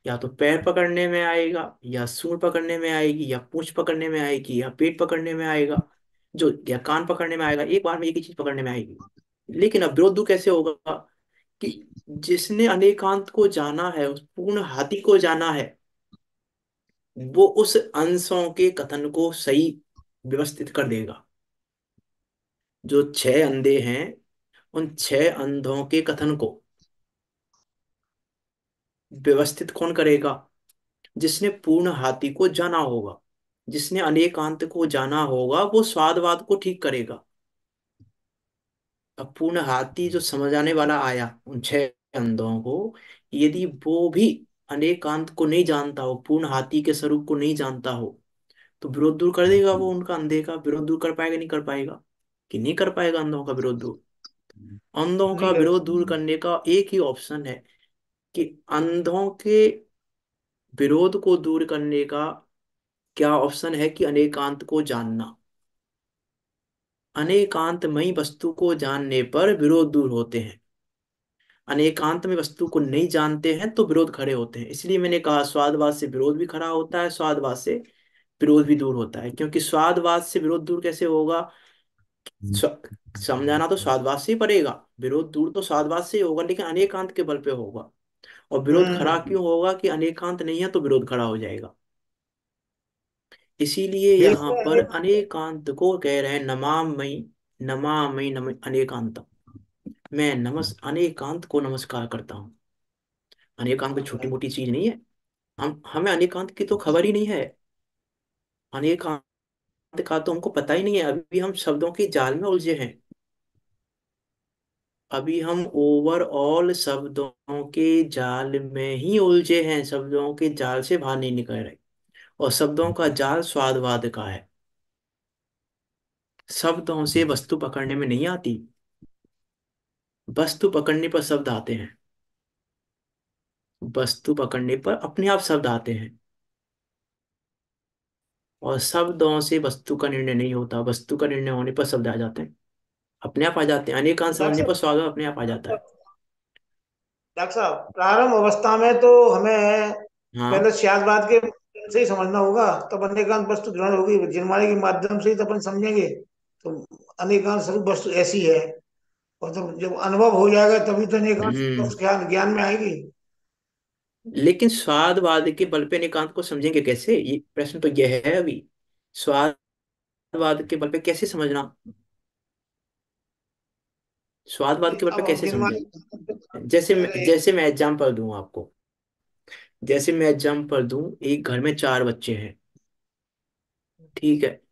या तो पैर पकड़ने में आएगा, या सूंड पकड़ने में आएगी, या पूंछ पकड़ने में आएगी, या पेट पकड़ने में आएगा, जो या कान पकड़ने में आएगा। एक बार में एक ही चीज पकड़ने में आएगी। लेकिन अब विरोध कैसे होगा? कि जिसने अनेकांत को जाना है, उस पूर्ण हाथी को जाना है, वो उस अंशों के कथन को सही व्यवस्थित कर देगा। जो छह अंधे हैं, उन छह अंधों के कथन को व्यवस्थित कौन करेगा? जिसने पूर्ण हाथी को जाना होगा, जिसने अनेकांत को जाना होगा, वो स्वादवाद को ठीक करेगा। अब पूर्ण हाथी जो समझाने वाला आया उन छह अंधों को, यदि वो भी अनेकांत को नहीं जानता हो, पूर्ण हाथी के स्वरूप को नहीं जानता हो, तो विरोध दूर कर देगा वो उनका, अंधे का विरोध दूर कर पाएगा नहीं कर पाएगा? कि नहीं कर पाएगा अंधों का विरोध दूर? अंधों का नहीं कर विरोध दूर करने का एक ही ऑप्शन है कि अंधों के विरोध को दूर करने का क्या ऑप्शन है कि अनेकांत को जानना। अनेकांतमयी वस्तु को जानने पर विरोध दूर होते हैं। अनेकांत में वस्तु को नहीं जानते हैं तो विरोध खड़े होते हैं। इसलिए मैंने कहा स्वादवाद से विरोध भी खड़ा होता है, स्वादवाद से विरोध भी दूर होता है। क्योंकि स्वादवाद से विरोध दूर कैसे होगा? स्व- समझाना तो स्वादवाद से ही पड़ेगा, विरोध दूर तो स्वादवाद से ही होगा, लेकिन अनेकांत के बल पे होगा। और विरोध खड़ा हम्म। क्यों होगा? कि अनेकांत नहीं है तो विरोध खड़ा हो जाएगा। इसीलिए यहाँ बिल्कुल पर अनेकांत को कह रहे हैं नमामयी, अनेकांत। मैं अनेकांत को नमस्कार करता हूँ। अनेकांत कोई छोटी मोटी चीज नहीं है। हम हमें अनेकांत की तो खबर ही नहीं है। अनेकांत का तो हमको पता ही नहीं है। अभी हम शब्दों के जाल में उलझे हैं। अभी हम ओवरऑल शब्दों के जाल में ही उलझे हैं, शब्दों के जाल से बाहर नहीं निकल रहे। और शब्दों का जाल स्वादवाद का है। शब्दों से वस्तु पकड़ने में नहीं आती, वस्तु पकड़ने पर शब्द आते हैं। वस्तु पकड़ने पर अपने आप शब्द आते हैं। और शब्दों से वस्तु का निर्णय नहीं होता, वस्तु का निर्णय होने पर शब्द आ जाते हैं, अपने आप आ जाते हैं। अनेकांत समझने डॉक्टर पर स्वाद अपने आप आ जाता है। डॉक्टर साहब, प्रारंभ अवस्था में तो हमें हाँ। पहले सियासत के से ही समझना होगा, तब अनेकांत वस्तु ग्रहण होगी, जिनमारे के माध्यम से ही तो अपन समझेंगे। तो अनेकांत स्वरूप वस्तु ऐसी है, और जब जब अनुभव हो जाएगा तभी तो अनेकांत स्वरूप हम्म। वस्तु ज्ञान ज्ञान में आएगी। लेकिन स्वादवाद के बल पे एकांत को समझेंगे कैसे? ये प्रश्न तो यह है अभी। स्वादवाद के बल पे कैसे समझना? स्वादवाद के बल पे अब हम कैसे समझें? जिनमारे पहले जैसे मैं एग्जाम्पल दूं आपको। जैसे मैं एग्जाम्पल दूं, एक घर में चार बच्चे हैं। ठीक है।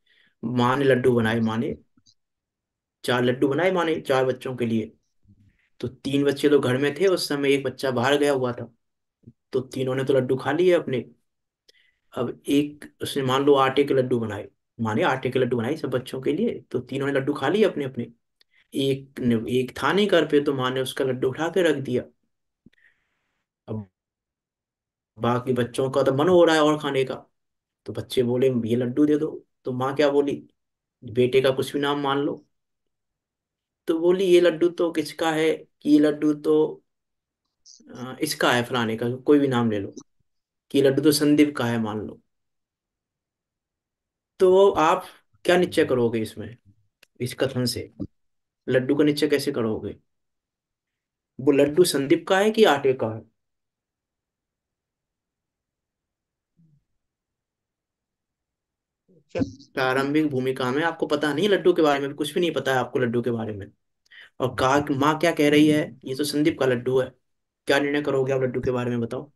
माँ ने लड्डू बनाए, माँ ने चार लड्डू बनाए, माँ ने चार बच्चों के लिए। तो तीन बच्चे तो घर में थे उस समय, एक बच्चा बाहर गया हुआ था। तो तीनों ने तो लड्डू खा लिए अपने। अब एक उसने मान लो आटे के लड्डू बनाए, माने आटे के लड्डू बनाए सब बच्चों के लिए, तो तीनों ने लड्डू खा लिए अपने अपने। एक था नहीं घर पे, तो माँ ने उसका लड्डू उठा के रख दिया। अब बाकी बच्चों का तो मन हो रहा है और खाने का। तो बच्चे बोले ये लड्डू दे दो। तो माँ क्या बोली? बेटे का कुछ भी नाम मान लो। तो बोली ये लड्डू तो किसका है? कि ये लड्डू तो इसका है, फलाने का, कोई भी नाम ले लो। कि ये लड्डू तो संदीप का है मान लो। तो आप क्या निश्चय करोगे इसमें, इस कथन से? लड्डू का निश्चय कैसे करोगे? वो लड्डू संदीप का है कि आटे का है? प्रारंभिक भूमिका में आपको पता नहीं लड्डू के बारे में, कुछ भी नहीं पता है आपको लड्डू के बारे में। और कहा कि माँ क्या कह रही है, ये तो संदीप का लड्डू है। क्या निर्णय करोगे आप लड्डू के बारे में, बताओ?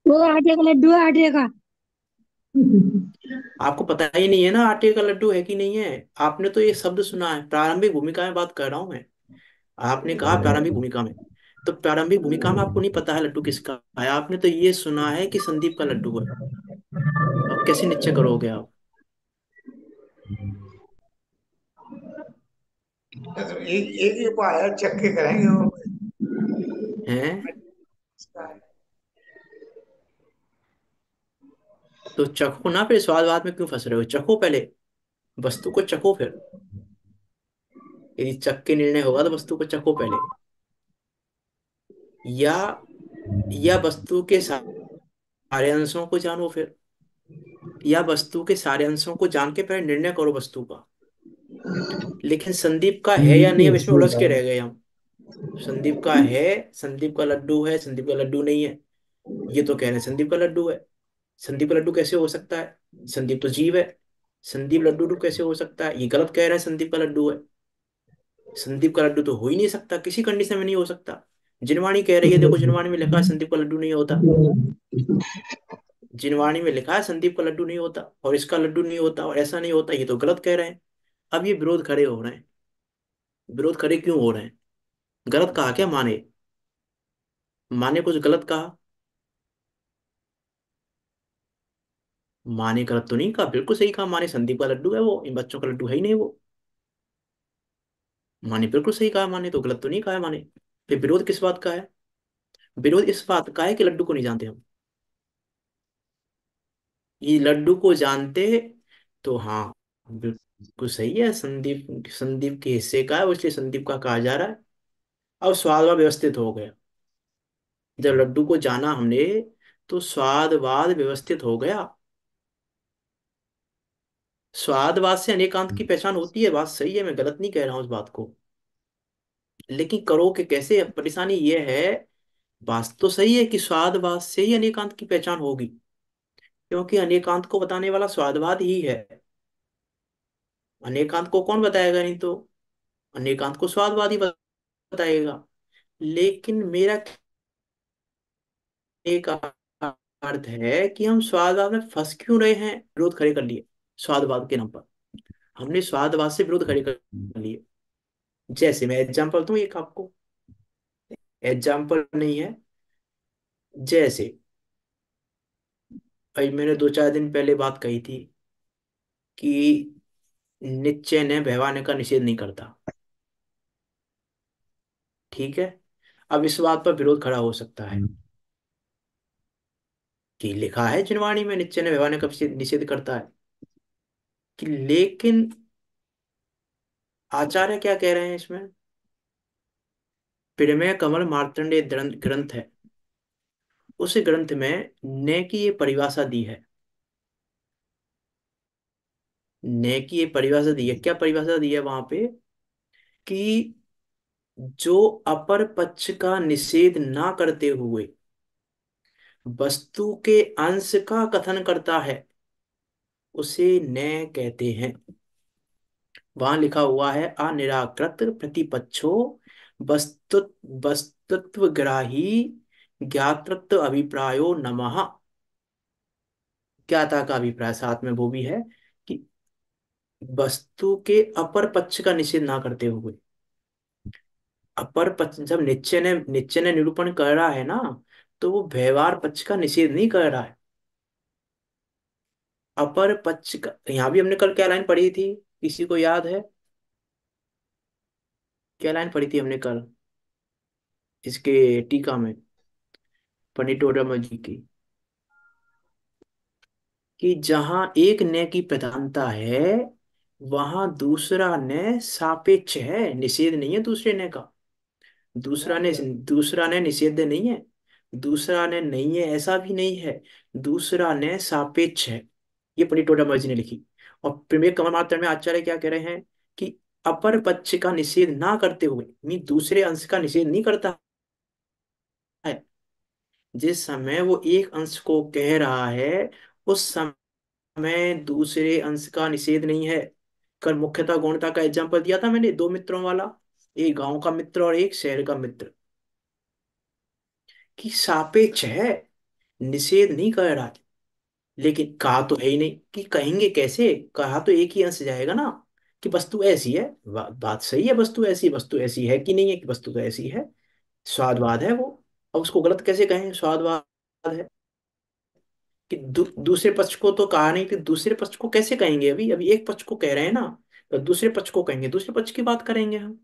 वो आटे का लड्डू है, आटे का। आपको पता ही नहीं है ना आटे का लड्डू है कि नहीं है। आपने तो ये शब्द सुना है, प्रारंभिक भूमिका में बात कर रहा हूं मैं। आपने कहा प्रारंभिक भूमिका में। तो प्रारंभिक भूमिका में आपको नहीं पता है लड्डू किसका है, आपने तो ये सुना है कि संदीप का लड्डू है। तो आप कैसे निश्चय करोगे आप? तो एक एक ही उपाय है, चख के करेंगे वो। हैं? तो चखो ना, फिर स्वाद में क्यों फंस रहे हो? चखो पहले, वस्तु को चखो फिर। यदि चख के निर्णय होगा तो वस्तु को चखो पहले। या वस्तु के सारे अंशों को जानो फिर। या वस्तु के सारे अंशों को जान के पहले निर्णय करो वस्तु का। लेकिन संदीप का है या नहीं, अब इसमें उलझ के रह गए हम। संदीप का है, संदीप का लड्डू है, संदीप का लड्डू नहीं है। ये तो कह रहे हैं संदीप का लड्डू है। संदीप का लड्डू कैसे हो सकता है? संदीप तो जीव है। संदीप लड्डू कैसे हो सकता है? ये गलत कह रहा है, संदीप का लड्डू है। संदीप का लड्डू तो हो ही नहीं सकता, किसी कंडीशन में नहीं हो सकता। जिनवाणी कह रही है, देखो जिनवाणी में लिखा है संदीप का लड्डू नहीं होता। जिनवाणी में लिखा है संदीप का लड्डू नहीं होता, और इसका लड्डू नहीं होता, और ऐसा नहीं होता, ये तो गलत कह रहे हैं। अब ये विरोध खड़े हो रहे हैं। विरोध खड़े क्यों हो रहे हैं? गलत कहा क्या माने? माने कुछ गलत कहा? माने गलत तो नहीं कहा, बिल्कुल सही कहा। माने संदीप का लड्डू है वो, इन बच्चों का लड्डू है ही नहीं वो। माने बिल्कुल सही कहा, माने तो गलत तो नहीं कहा है माने। फिर विरोध किस बात का है? विरोध इस बात का है कि लड्डू को नहीं जानते हम। ये लड्डू को जानते तो हाँ, बिल्कुल सही है। संदीप संदीप के हिस्से का है, इसलिए संदीप का कहा जा रहा है। अब स्वादवाद व्यवस्थित हो गया। जब लड्डू को जाना हमने, तो स्वादवाद व्यवस्थित हो गया। स्वादवाद से अनेकांत की पहचान होती है, बात सही है, मैं गलत नहीं कह रहा हूँ उस बात को। लेकिन करो कि कैसे? परेशानी ये है, बात तो सही है कि स्वादवाद से ही अनेकांत की पहचान होगी, क्योंकि अनेकांत को बताने वाला स्वादवाद ही है। अनेकांत को कौन बताएगा? नहीं तो अनेकांत को स्वादवाद ही बताएगा। लेकिन मेरा एक अर्थ है कि हम स्वादवाद में फंस क्यों रहे हैं, विरोध खड़े कर लिए स्वादवाद के नाम पर। हमने स्वादवाद से विरोध खड़े कर लिए। जैसे मैं एग्जांपल दूं एक आपको, एग्जांपल नहीं है, जैसे भाई मैंने 2-4 दिन पहले बात कही थी कि निश्चय ने बहवाने का निषेध नहीं करता। ठीक है। अब इस बात पर विरोध खड़ा हो सकता है कि लिखा है जिनवाणी में निश्चय ने बहवाने का निषेध करता है, कि लेकिन आचार्य क्या कह रहे हैं इसमें? प्रमेय कमल मार्तंडेय ग्रंथ है, उस ग्रंथ में ने की ये परिभाषा दी है। ने की ये परिभाषा दी है, क्या परिभाषा दी है वहां पे? कि जो अपर पक्ष का निषेध ना करते हुए वस्तु के अंश का कथन करता है, उसे ने कहते हैं। वहां लिखा हुआ है, अनिराकृत प्रतिपक्षो वस्तु वस्तुत्वग्राही ज्ञातृत्व अभिप्रायो नमः। क्या था का अभिप्राय साथ में वो भी है कि वस्तु के अपर पक्ष का निषेध ना करते हुए। अपर पक्ष जब निश्चय ने निरूपण कर रहा है ना, तो वो व्यवहार पक्ष का निषेध नहीं कर रहा है। अपर पक्ष का, यहाँ भी हमने कल क्या लाइन पढ़ी थी, किसी को याद है? क्या लाइन पढ़ी थी हमने कल इसके टीका में, पंडित टोडरमल जी की? कि जहां एक ने की प्रधानता है, वहां दूसरा ने सापेक्ष है, निषेध नहीं है दूसरे ने का। दूसरा ने निषेध नहीं है, दूसरा ने नहीं है, ऐसा भी नहीं है। दूसरा ने सापेक्ष है। ये पंडित टोडरमल जी ने लिखी। और प्रमेय कमल मात्र में आचार्य क्या कह रहे हैं कि अपर पक्ष का निषेध ना करते हुए, मीन दूसरे अंश का निषेध नहीं करता है। जिस समय वो एक अंश को कह रहा है, उस समय दूसरे अंश का निषेध नहीं है। कल मुख्यता गौणता का एग्जाम्पल दिया था मैंने, दो मित्रों वाला, एक गांव का मित्र और एक शहर का मित्र, कि सापेक्ष है, निषेध नहीं कर रहा। लेकिन कहा तो है ही नहीं, कि कहेंगे कैसे? कहा तो एक ही अंश जाएगा ना, कि वस्तु ऐसी है। बात सही है, वस्तु ऐसी है कि नहीं है, कि वस्तु तो ऐसी है, स्वादवाद है वो। अब उसको गलत कैसे कहें स्वादवाद है? कि दूसरे पक्ष को तो कहा नहीं, कि दूसरे पक्ष को कैसे कहेंगे? अभी अभी एक पक्ष को कह रहे हैं ना, तो दूसरे पक्ष को कहेंगे, दूसरे पक्ष की बात करेंगे हम।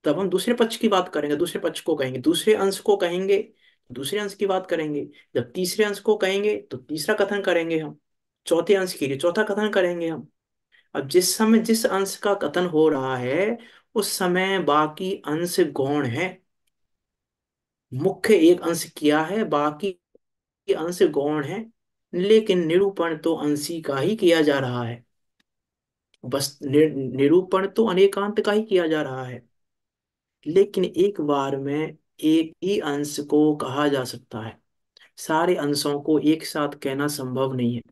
तब हम दूसरे पक्ष की बात करेंगे, दूसरे पक्ष को कहेंगे, दूसरे अंश को कहेंगे, दूसरे अंश की बात करेंगे। जब तीसरे अंश को कहेंगे तो तीसरा कथन करेंगे हम, चौथे अंश के लिए चौथा कथन करेंगे हम। अब जिस समय जिस अंश का कथन हो रहा है, उस समय बाकी अंश गौण है। मुख्य एक अंश किया है, बाकी अंश गौण है। लेकिन निरूपण तो अंशी का ही किया जा रहा है। बस निरूपण तो अनेकांत का ही किया जा रहा है। लेकिन एक बार में एक ही अंश को कहा जा सकता है। सारे अंशों को एक साथ कहना संभव नहीं है।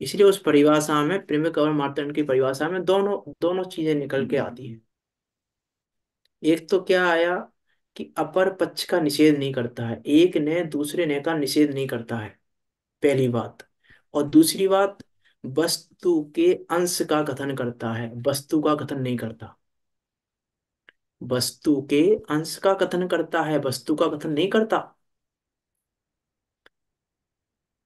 इसलिए उस परिभाषा में, प्रिमिक और मार्तंड की परिभाषा में दोनों दोनों चीजें निकल के आती हैं। एक तो क्या आया कि अपर पक्ष का निषेध नहीं करता है, एक ने दूसरे ने का निषेध नहीं करता है, पहली बात। और दूसरी बात, वस्तु के अंश का कथन करता है, वस्तु का कथन नहीं करता। वस्तु के अंश का कथन करता है, वस्तु का कथन नहीं करता।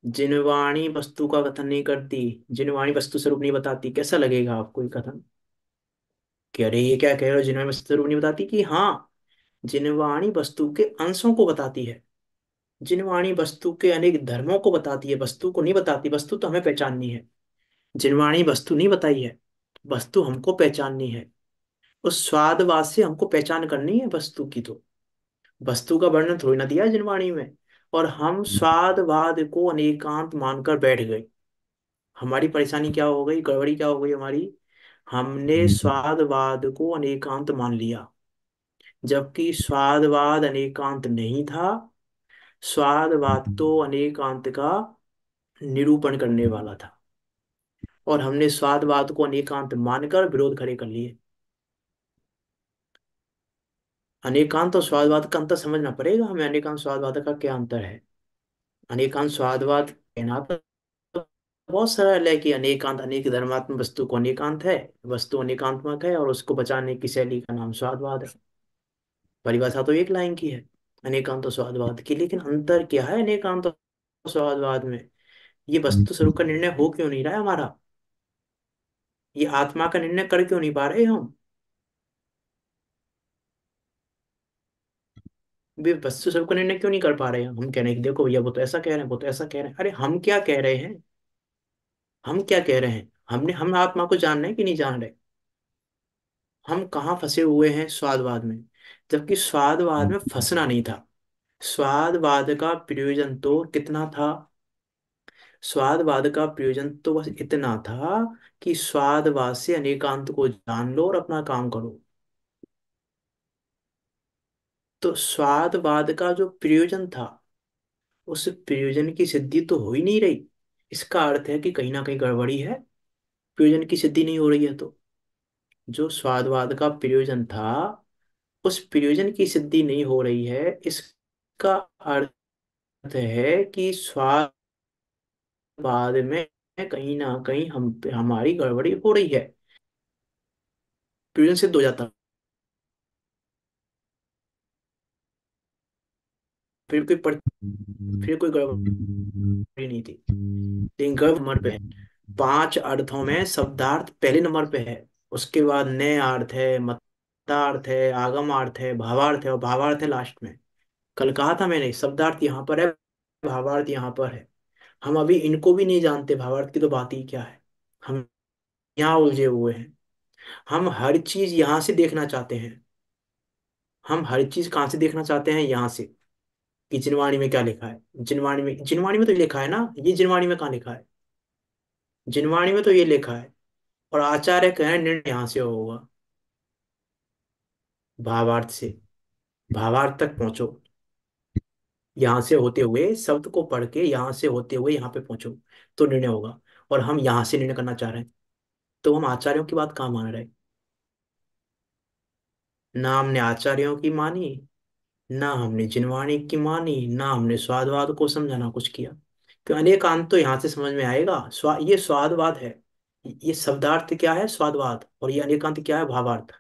जिनवाणी वस्तु का कथन नहीं करती, जिनवाणी वस्तु स्वरूप नहीं बताती। कैसा लगेगा आपको ये कथन कि अरे ये क्या कह रहे हो, जिनवाणी वस्तु स्वरूप नहीं बताती? कि हाँ, जिनवाणी वस्तु के अंशों को बताती है। जिनवाणी वस्तु के अनेक धर्मों को बताती है, वस्तु को नहीं बताती। वस्तु तो हमें पहचाननी है, जिनवाणी वस्तु नहीं बताई है, वस्तु हमको पहचाननी है। उस स्वादवाद से हमको पहचान करनी है वस्तु की। तो वस्तु का वर्णन थोड़ी ना दिया है जिनवाणी में, और हम स्वादवाद को अनेकांत मानकर बैठ गए। हमारी परेशानी क्या हो गई, गड़बड़ी क्या हो गई हमारी? हमने स्वादवाद को अनेकांत मान लिया, जबकि स्वादवाद अनेकांत नहीं था। स्वादवाद तो अनेकांत का निरूपण करने वाला था, और हमने स्वादवाद को अनेकांत मानकर विरोध खड़े कर लिए। अनेकांत और स्वादवाद का अंतर समझना पड़ेगा हमें। अनेकांत स्वादवाद का क्या अंतर है? अनेकांत स्वादवाद कहना तो बहुत सरल है कि अनेकांत, अनेक धर्मात्मक वस्तु को अनेकांत है, वस्तु अनेकांतमक है, और उसको बचाने की शैली का नाम स्वादवाद है। परिभाषा तो एक लाइन की है अनेकांत और स्वादवाद की, लेकिन अंतर क्या है अनेकांत और स्वादवाद में? ये वस्तु स्वरूप का निर्णय हो क्यों नहीं रहा है हमारा? ये आत्मा का निर्णय कर क्यों नहीं पा रहे हम? वे वस्तु स्वरूप का निर्णय क्यों नहीं कर पा रहे हैं? हम कह रहे हैं कि देखो भैया, वो तो ऐसा कह रहे हैं, वो तो ऐसा कह रहे हैं। अरे हम क्या कह रहे हैं? हम क्या कह रहे हैं? हम आत्मा को जान रहे हैं कि नहीं जान रहे? हम कहाँ फंसे हुए हैं? स्वादवाद में। जबकि स्वादवाद में फंसना नहीं था। स्वादवाद का प्रयोजन तो कितना था? स्वादवाद का प्रयोजन तो बस इतना था कि स्वादवाद से अनेकांत को जान लो और अपना काम करो। तो स्वादवाद का जो प्रयोजन था, उस प्रयोजन की सिद्धि तो हो ही नहीं रही। इसका अर्थ है कि कहीं ना कहीं गड़बड़ी है, प्रयोजन की सिद्धि नहीं हो रही है। तो जो स्वादवाद का प्रयोजन था, उस प्रयोजन की सिद्धि नहीं हो रही है। इसका अर्थ है कि स्वादवाद में कहीं ना कहीं हमारी गड़बड़ी हो रही है। प्रयोजन सिद्ध हो जाता, फिर कोई फिर कोई गड़बड़ी नहीं थी। लेकिन गर्भ नंबर पे है। पांच अर्थों में शब्दार्थ पहले नंबर पे है, उसके बाद नए अर्थ है, मतार्थ है, आगमार्थ है, भावार्थ है, और भावार्थ है लास्ट में। कल कहा था मैंने, शब्दार्थ यहाँ पर है, भावार्थ यहाँ पर है। हम अभी इनको भी नहीं जानते, भावार्थ की तो बात ही क्या है। हम यहाँ उलझे हुए हैं। हम हर चीज यहाँ से देखना चाहते हैं। हम हर चीज कहाँ से देखना चाहते हैं? यहाँ से, कि जिनवाणी में क्या लिखा है। जिनवाणी में तो लिखा है ना, ये जिनवाणी में कहाँ लिखा है? जिनवाणी में तो ये लिखा है, और आचार्य कह रहे हैं निर्णय यहाँ से होगा, भावार्थ से। भावार्थ तक पहुंचो, यहाँ से होते हुए, शब्द को पढ़ के यहाँ से होते हुए यहाँ पे पहुंचो, तो निर्णय होगा। और हम यहाँ से निर्णय करना चाह रहे हैं, तो हम आचार्यों की बात कहाँ मान रहे हैं? ना हमने आचार्यों की मानी, ना हमने जिनवाणी की मानी, ना हमने स्वादवाद को समझाना कुछ किया। तो अनेकांत तो यहाँ से समझ में आएगा। ये स्वादवाद है। ये शब्दार्थ क्या है? स्वादवाद। और ये अनेकांत क्या है? भावार्थ।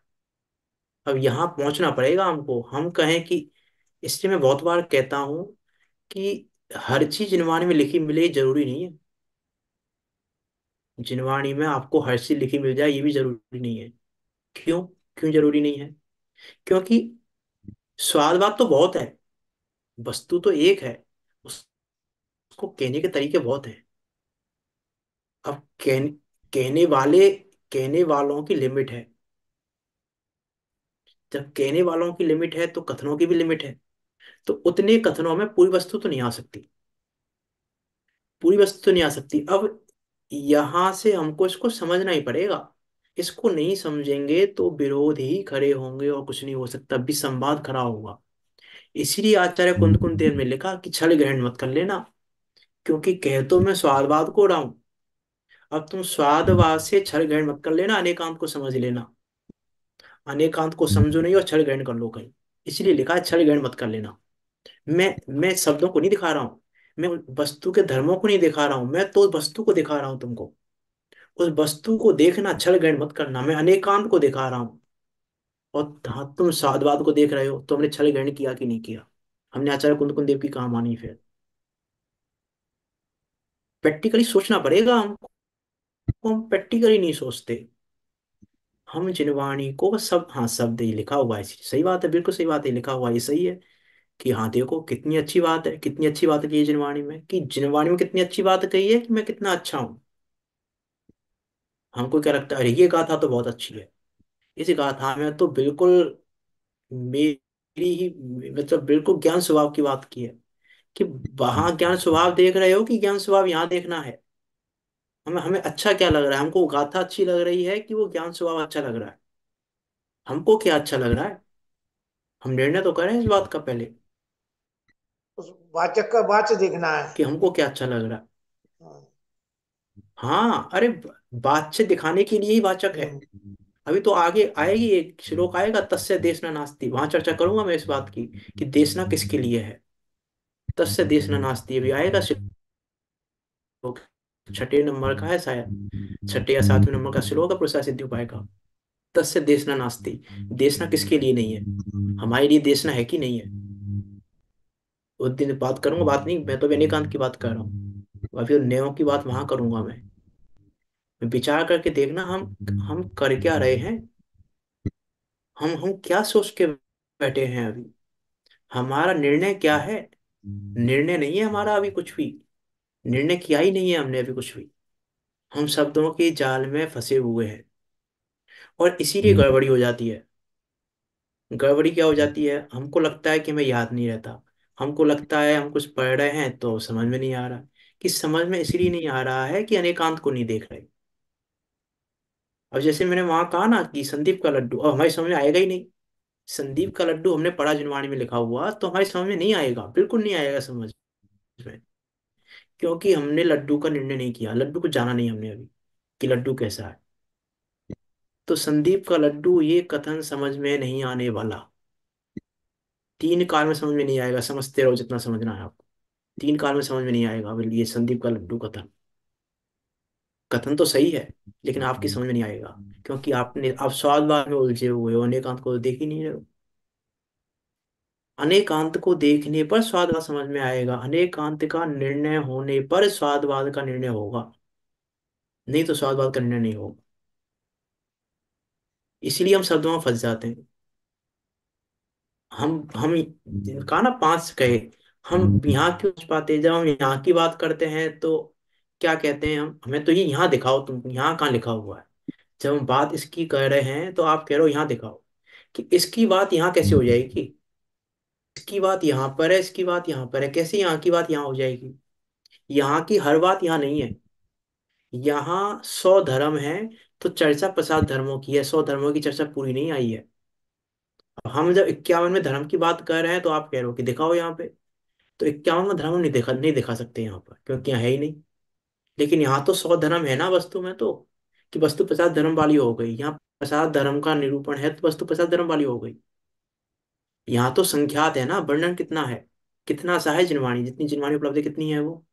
अब यहाँ पहुंचना पड़ेगा हमको। हम कहें कि, इसलिए मैं बहुत बार कहता हूँ कि हर चीज जिनवाणी में लिखी मिले ये जरूरी नहीं है। जिनवाणी में आपको हर चीज लिखी मिल जाए ये भी जरूरी नहीं है। क्यों? क्यों जरूरी नहीं है? क्योंकि स्वादवाद तो बहुत है, वस्तु तो एक है, उसको कहने के तरीके बहुत हैं। अब कहने वाले, कहने वालों की लिमिट है। जब कहने वालों की लिमिट है तो कथनों की भी लिमिट है। तो उतने कथनों में पूरी वस्तु तो नहीं आ सकती, पूरी वस्तु तो नहीं आ सकती। अब यहां से हमको इसको समझना ही पड़ेगा। इसको नहीं समझेंगे तो विरोध ही खड़े होंगे और कुछ नहीं हो सकता, विसंवाद खड़ा होगा। इसीलिए आचार्य कुंद कुंद देव ने लिखा कि छल ग्रहण मत कर लेना, क्योंकि कह तो मैं स्वादवाद को रहा हूं, अब तुम स्वादवाद से छल ग्रहण मत कर लेना, अनेकांत को समझ लेना। अनेकांत को समझो नहीं और छल ग्रहण कर लो कहीं। इसलिए लिखा है छल ग्रहण मत कर लेना। मैं शब्दों को नहीं दिखा रहा हूँ, मैं वस्तु के धर्मों को नहीं दिखा रहा हूँ, मैं तो वस्तु को दिखा रहा हूँ तुमको। उस वस्तु को देखना, छल ग्रहण मत करना, मैं अनेकांत को दिखा रहा हूँ। और हाँ, तुम साधुवाद को देख रहे हो, तो हमने छल ग्रहण किया कि नहीं किया? हमने आचार्य कुंद कुंद देव की कहा मानी फिर? प्रैक्टिकली सोचना पड़ेगा हमको, हम प्रैक्टिकली नहीं सोचते। हम जिनवाणी को सब, हाँ शब्द ही लिखा हुआ है, सही बात है, बिल्कुल सही बात है, लिखा हुआ है, ये सही है कि हाँ देखो कितनी अच्छी बात है, कितनी अच्छी बात की है जिनवाणी में, कि जिनवाणी में कितनी अच्छी बात कही है कि मैं कितना अच्छा हूँ। हमको क्या लगता है, अरे ये गाथा तो बहुत अच्छी है, इस गाथा में तो बिल्कुल मेरी ही, मतलब बिल्कुल ज्ञान स्वभाव की बात की है। कि वहां ज्ञान स्वभाव देख रहे हो कि ज्ञान स्वभाव यहाँ देखना है? हमें हमें अच्छा क्या लग रहा है, हमको गाथा अच्छी लग रही है कि वो ज्ञान स्वभाव अच्छा लग रहा है? हमको क्या अच्छा लग रहा है? हम निर्णय तो करें इस बात का पहले, उस वाचक का वाच्य देखना है। कि हमको क्या अच्छा लग रहा है। हाँ। हाँ अरे, वाच्य दिखाने के लिए ही वाचक है। हम्म। अभी तो आगे आएगी, एक श्लोक आएगा, तस्य देशना नास्ति, वहां चर्चा करूंगा मैं इस बात की कि देशना किसके लिए है। तस्य देशना नास्ति अभी आएगा श्लोक, छठे नंबर का है शायद, छठे या सातवें नंबर का श्लोक है पुरुषा सिद्धि उपाय का। तस्य देशना नास्ति, देशना किसके लिए नहीं है? हमारे लिए देशना है कि नहीं है? उस दिन बात करूंगा, बात नहीं, मैं तो अनेकांत की बात कर रहा हूँ, अभी न्यायों की बात वहां करूंगा मैं। विचार करके देखना, हम कर क्या रहे हैं, हम क्या सोच के बैठे हैं अभी? हमारा निर्णय क्या है? निर्णय नहीं है हमारा अभी कुछ भी, निर्णय किया ही नहीं है हमने अभी कुछ भी। हम शब्दों के जाल में फंसे हुए हैं, और इसीलिए गड़बड़ी हो जाती है। गड़बड़ी क्या हो जाती है, हमको लगता है कि हमें याद नहीं रहता, हमको लगता है हम कुछ पढ़ रहे हैं तो समझ में नहीं आ रहा। कि समझ में इसलिए नहीं आ रहा है कि अनेकांत को नहीं देख रहे। अब जैसे मैंने वहां कहा ना कि संदीप का लड्डू, अब हमारी समझ में आएगा ही नहीं। संदीप का लड्डू हमने पढ़ा जिनवाणी में लिखा हुआ, तो हमारी समझ में नहीं आएगा, बिल्कुल नहीं आएगा समझ में। क्योंकि हमने लड्डू का निर्णय नहीं किया, लड्डू को जाना नहीं हमने अभी कि लड्डू कैसा है। तो संदीप का लड्डू ये कथन समझ में नहीं आने वाला। 3 काल में समझ में नहीं आएगा, समझते रहो जितना समझना है आपको। 3 काल में समझ में नहीं आएगा अभी ये संदीप का लड्डू कथन। कथन तो सही है, लेकिन आपकी समझ में नहीं आएगा, क्योंकि आप स्वादवाद में उलझे हुए हो, अनेकांत को तो देख ही नहीं रहे हो। अनेकांत को देखने पर स्वादवाद समझ में आएगा, अनेकांत का निर्णय होने पर स्वादवाद का निर्णय होगा, नहीं तो स्वादवाद का निर्णय नहीं होगा। इसीलिए हम शब्दों में फंस जाते हैं। हम कहा ना, 5 कहे, हम यहाँ क्यों समझ पाते, जब हम यहाँ की बात करते हैं तो क्या कहते हैं हम, हमें तो ये यहाँ दिखाओ, तुम यहाँ कहाँ लिखा हुआ है। जब हम बात इसकी कर रहे हैं तो आप कह रहे हो यहाँ दिखाओ, कि इसकी बात यहाँ कैसे हो जाएगी? इसकी बात यहाँ पर है, इसकी बात यहाँ पर है, कैसे यहाँ की बात यहाँ हो जाएगी? यहाँ की हर बात यहाँ नहीं है। यहाँ 100 धर्म है, तो चर्चा 50 धर्मों की है, 100 धर्मों की चर्चा पूरी नहीं आई है। अब हम जब 51 में धर्म की बात कर रहे हैं तो आप कह रहे हो कि दिखाओ यहाँ पे, तो 51 में धर्म नहीं दिखा सकते यहाँ पर, क्योंकि यहाँ है ही नहीं। लेकिन यहाँ तो 100 धर्म है ना वस्तु में तो, कि वस्तु 50 धर्म वाली हो गई, यहाँ 50 धर्म का निरूपण है तो वस्तु 50 धर्म वाली हो गई। यहाँ तो संख्यात है ना, वर्णन कितना है, कितना सा है जिनवाणी, जितनी जिनवाणी उपलब्ध है कितनी है वो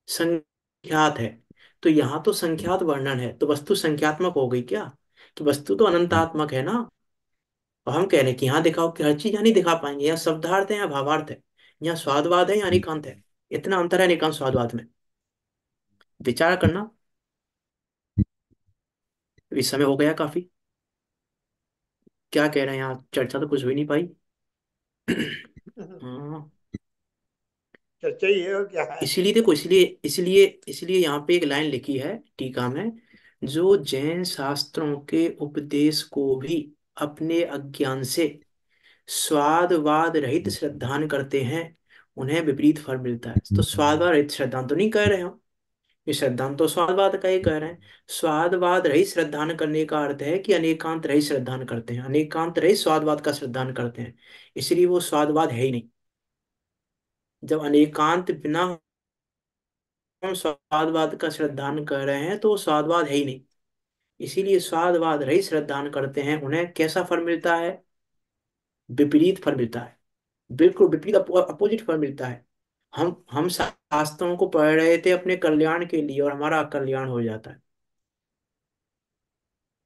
संख्यात है। तो यहाँ तो संख्यात वर्णन है, तो वस्तु संख्यात्मक हो गई क्या? कि वस्तु तो अनंतात्मक है ना। और हम कह रहे हैं कि यहाँ दिखाओ, कि हर चीज यहाँ नहीं दिखा पाएंगे, यहाँ शब्दार्थ है या भावार्थ है, यहाँ स्वादवाद है या अनिकांत है। इतना अंतर है निकांत स्वादवाद में, विचार करना। इस समय हो गया काफी, क्या कह रहे हैं, यहाँ चर्चा तो कुछ हो ही नहीं पाई। हाँ, चर्चा ही है और क्या है। इसीलिए देखो, इसलिए यहाँ पे एक लाइन लिखी है टीका में, जो जैन शास्त्रों के उपदेश को भी अपने अज्ञान से स्वादवाद रहित श्रद्धान करते हैं, उन्हें विपरीत फल मिलता है। तो स्वादवाद रहित श्रद्धान तो नहीं कह रहे हो ये श्रद्धान तो स्वादवाद का ही कह रहे हैं। स्वादवाद रहित श्रद्धान करने का अर्थ है कि अनेकांत रहित श्रद्धान करते हैं, अनेकांत रहित स्वादवाद का श्रद्धान करते हैं, इसलिए वो स्वादवाद है ही नहीं। जब अनेकांत बिना हम स्वादवाद का श्रद्धान कर रहे हैं तो वो स्वादवाद है ही नहीं। इसीलिए स्वादवाद रहित श्रद्धान करते हैं, उन्हें कैसा फल मिलता है? विपरीत फल मिलता है, बिल्कुल विपरीत अपोजिट फल मिलता है। हम शास्त्रों को पढ़ रहे थे अपने कल्याण के लिए और हमारा अकल्याण हो जाता है।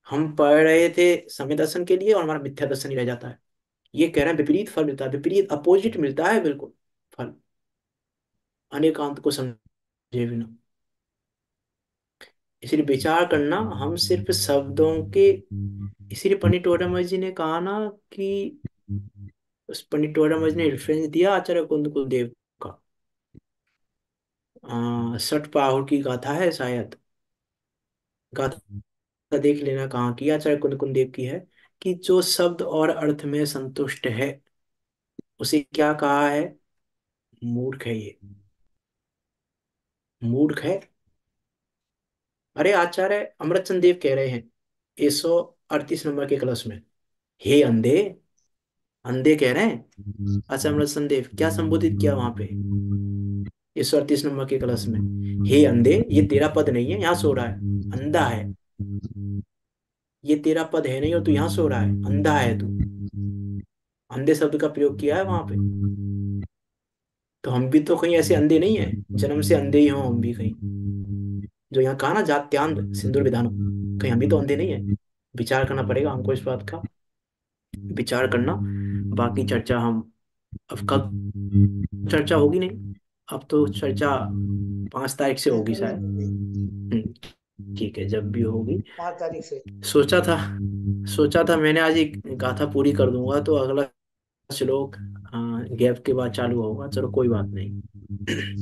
हम पढ़ रहे थे समय दर्शन के लिए और हमारा मिथ्या दर्शन ही रह जाता है। ये कह रहे हैं विपरीत फल मिलता है, विपरीत अपोजिट मिलता है बिल्कुल फल, अनेकांत को समझे बिना। इसलिए विचार करना, हम सिर्फ शब्दों के, इसीलिए पंडित टोडरमल जी ने कहा ना कि, उस पंडित टोडरमल जी ने रेफरेंस दिया आचार्य कुंद कुलदेव का, सठ पाहुर की गाथा है शायद, गाथा देख लेना कहाँ की, आचार्य कुंद कुलदेव की है, कि जो शब्द और अर्थ में संतुष्ट है उसे क्या कहा है? मूर्ख है ये, मूर्ख है। अरे आचार्य अमृतचंद देव कह रहे हैं 138 नंबर के क्लास में, हे अंधे, अंधे कह रहे हैं। अच्छा अमृतचंद देव क्या संबोधित किया वहां पे 138 नंबर के क्लास में? हे अंधे, ये तेरा पद नहीं है, यहाँ सो रहा है, अंधा है। ये तेरा पद है नहीं और तू यहाँ सो रहा है, अंधा है तू। अंधे शब्द का प्रयोग किया है वहां पे। तो हम भी तो कहीं ऐसे अंधे नहीं है, जन्म से अंधे ही हों हम भी कहीं, जो यहाँ कहा ना जात्यांध सिंदूर विधानो, कहीं हम भी तो अंधे नहीं है। विचार करना पड़ेगा हमको इस बात का, विचार करना। बाकी चर्चा हम, अब कब चर्चा होगी नहीं, अब तो चर्चा 5 तारीख से होगी शायद। ठीक है, जब भी होगी। 5 तारीख से। सोचा था सोचा था मैंने आज एक गाथा पूरी कर दूंगा तो अगला श्लोक गैप के बाद चालू होगा। चलो कोई बात नहीं।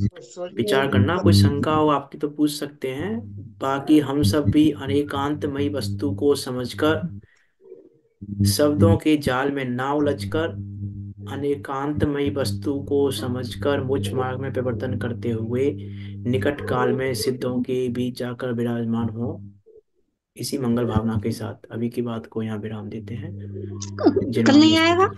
तो सोचिए विचार कि करना, कोई शंका हो आपकी तो पूछ सकते हैं। बाकी हम सब भी अनेकांतमयी वस्तु को समझकर, शब्दों के जाल में ना उलझकर, अनेकांतमयी वस्तु को समझकर मोक्ष मार्ग में प्रवर्तन करते हुए निकट काल में सिद्धों के बीच जाकर विराजमान हो। इसी मंगल भावना के साथ अभी की बात को यहाँ विराम देते हैं। कल जिनवाणी नहीं आएगा। स्तुति।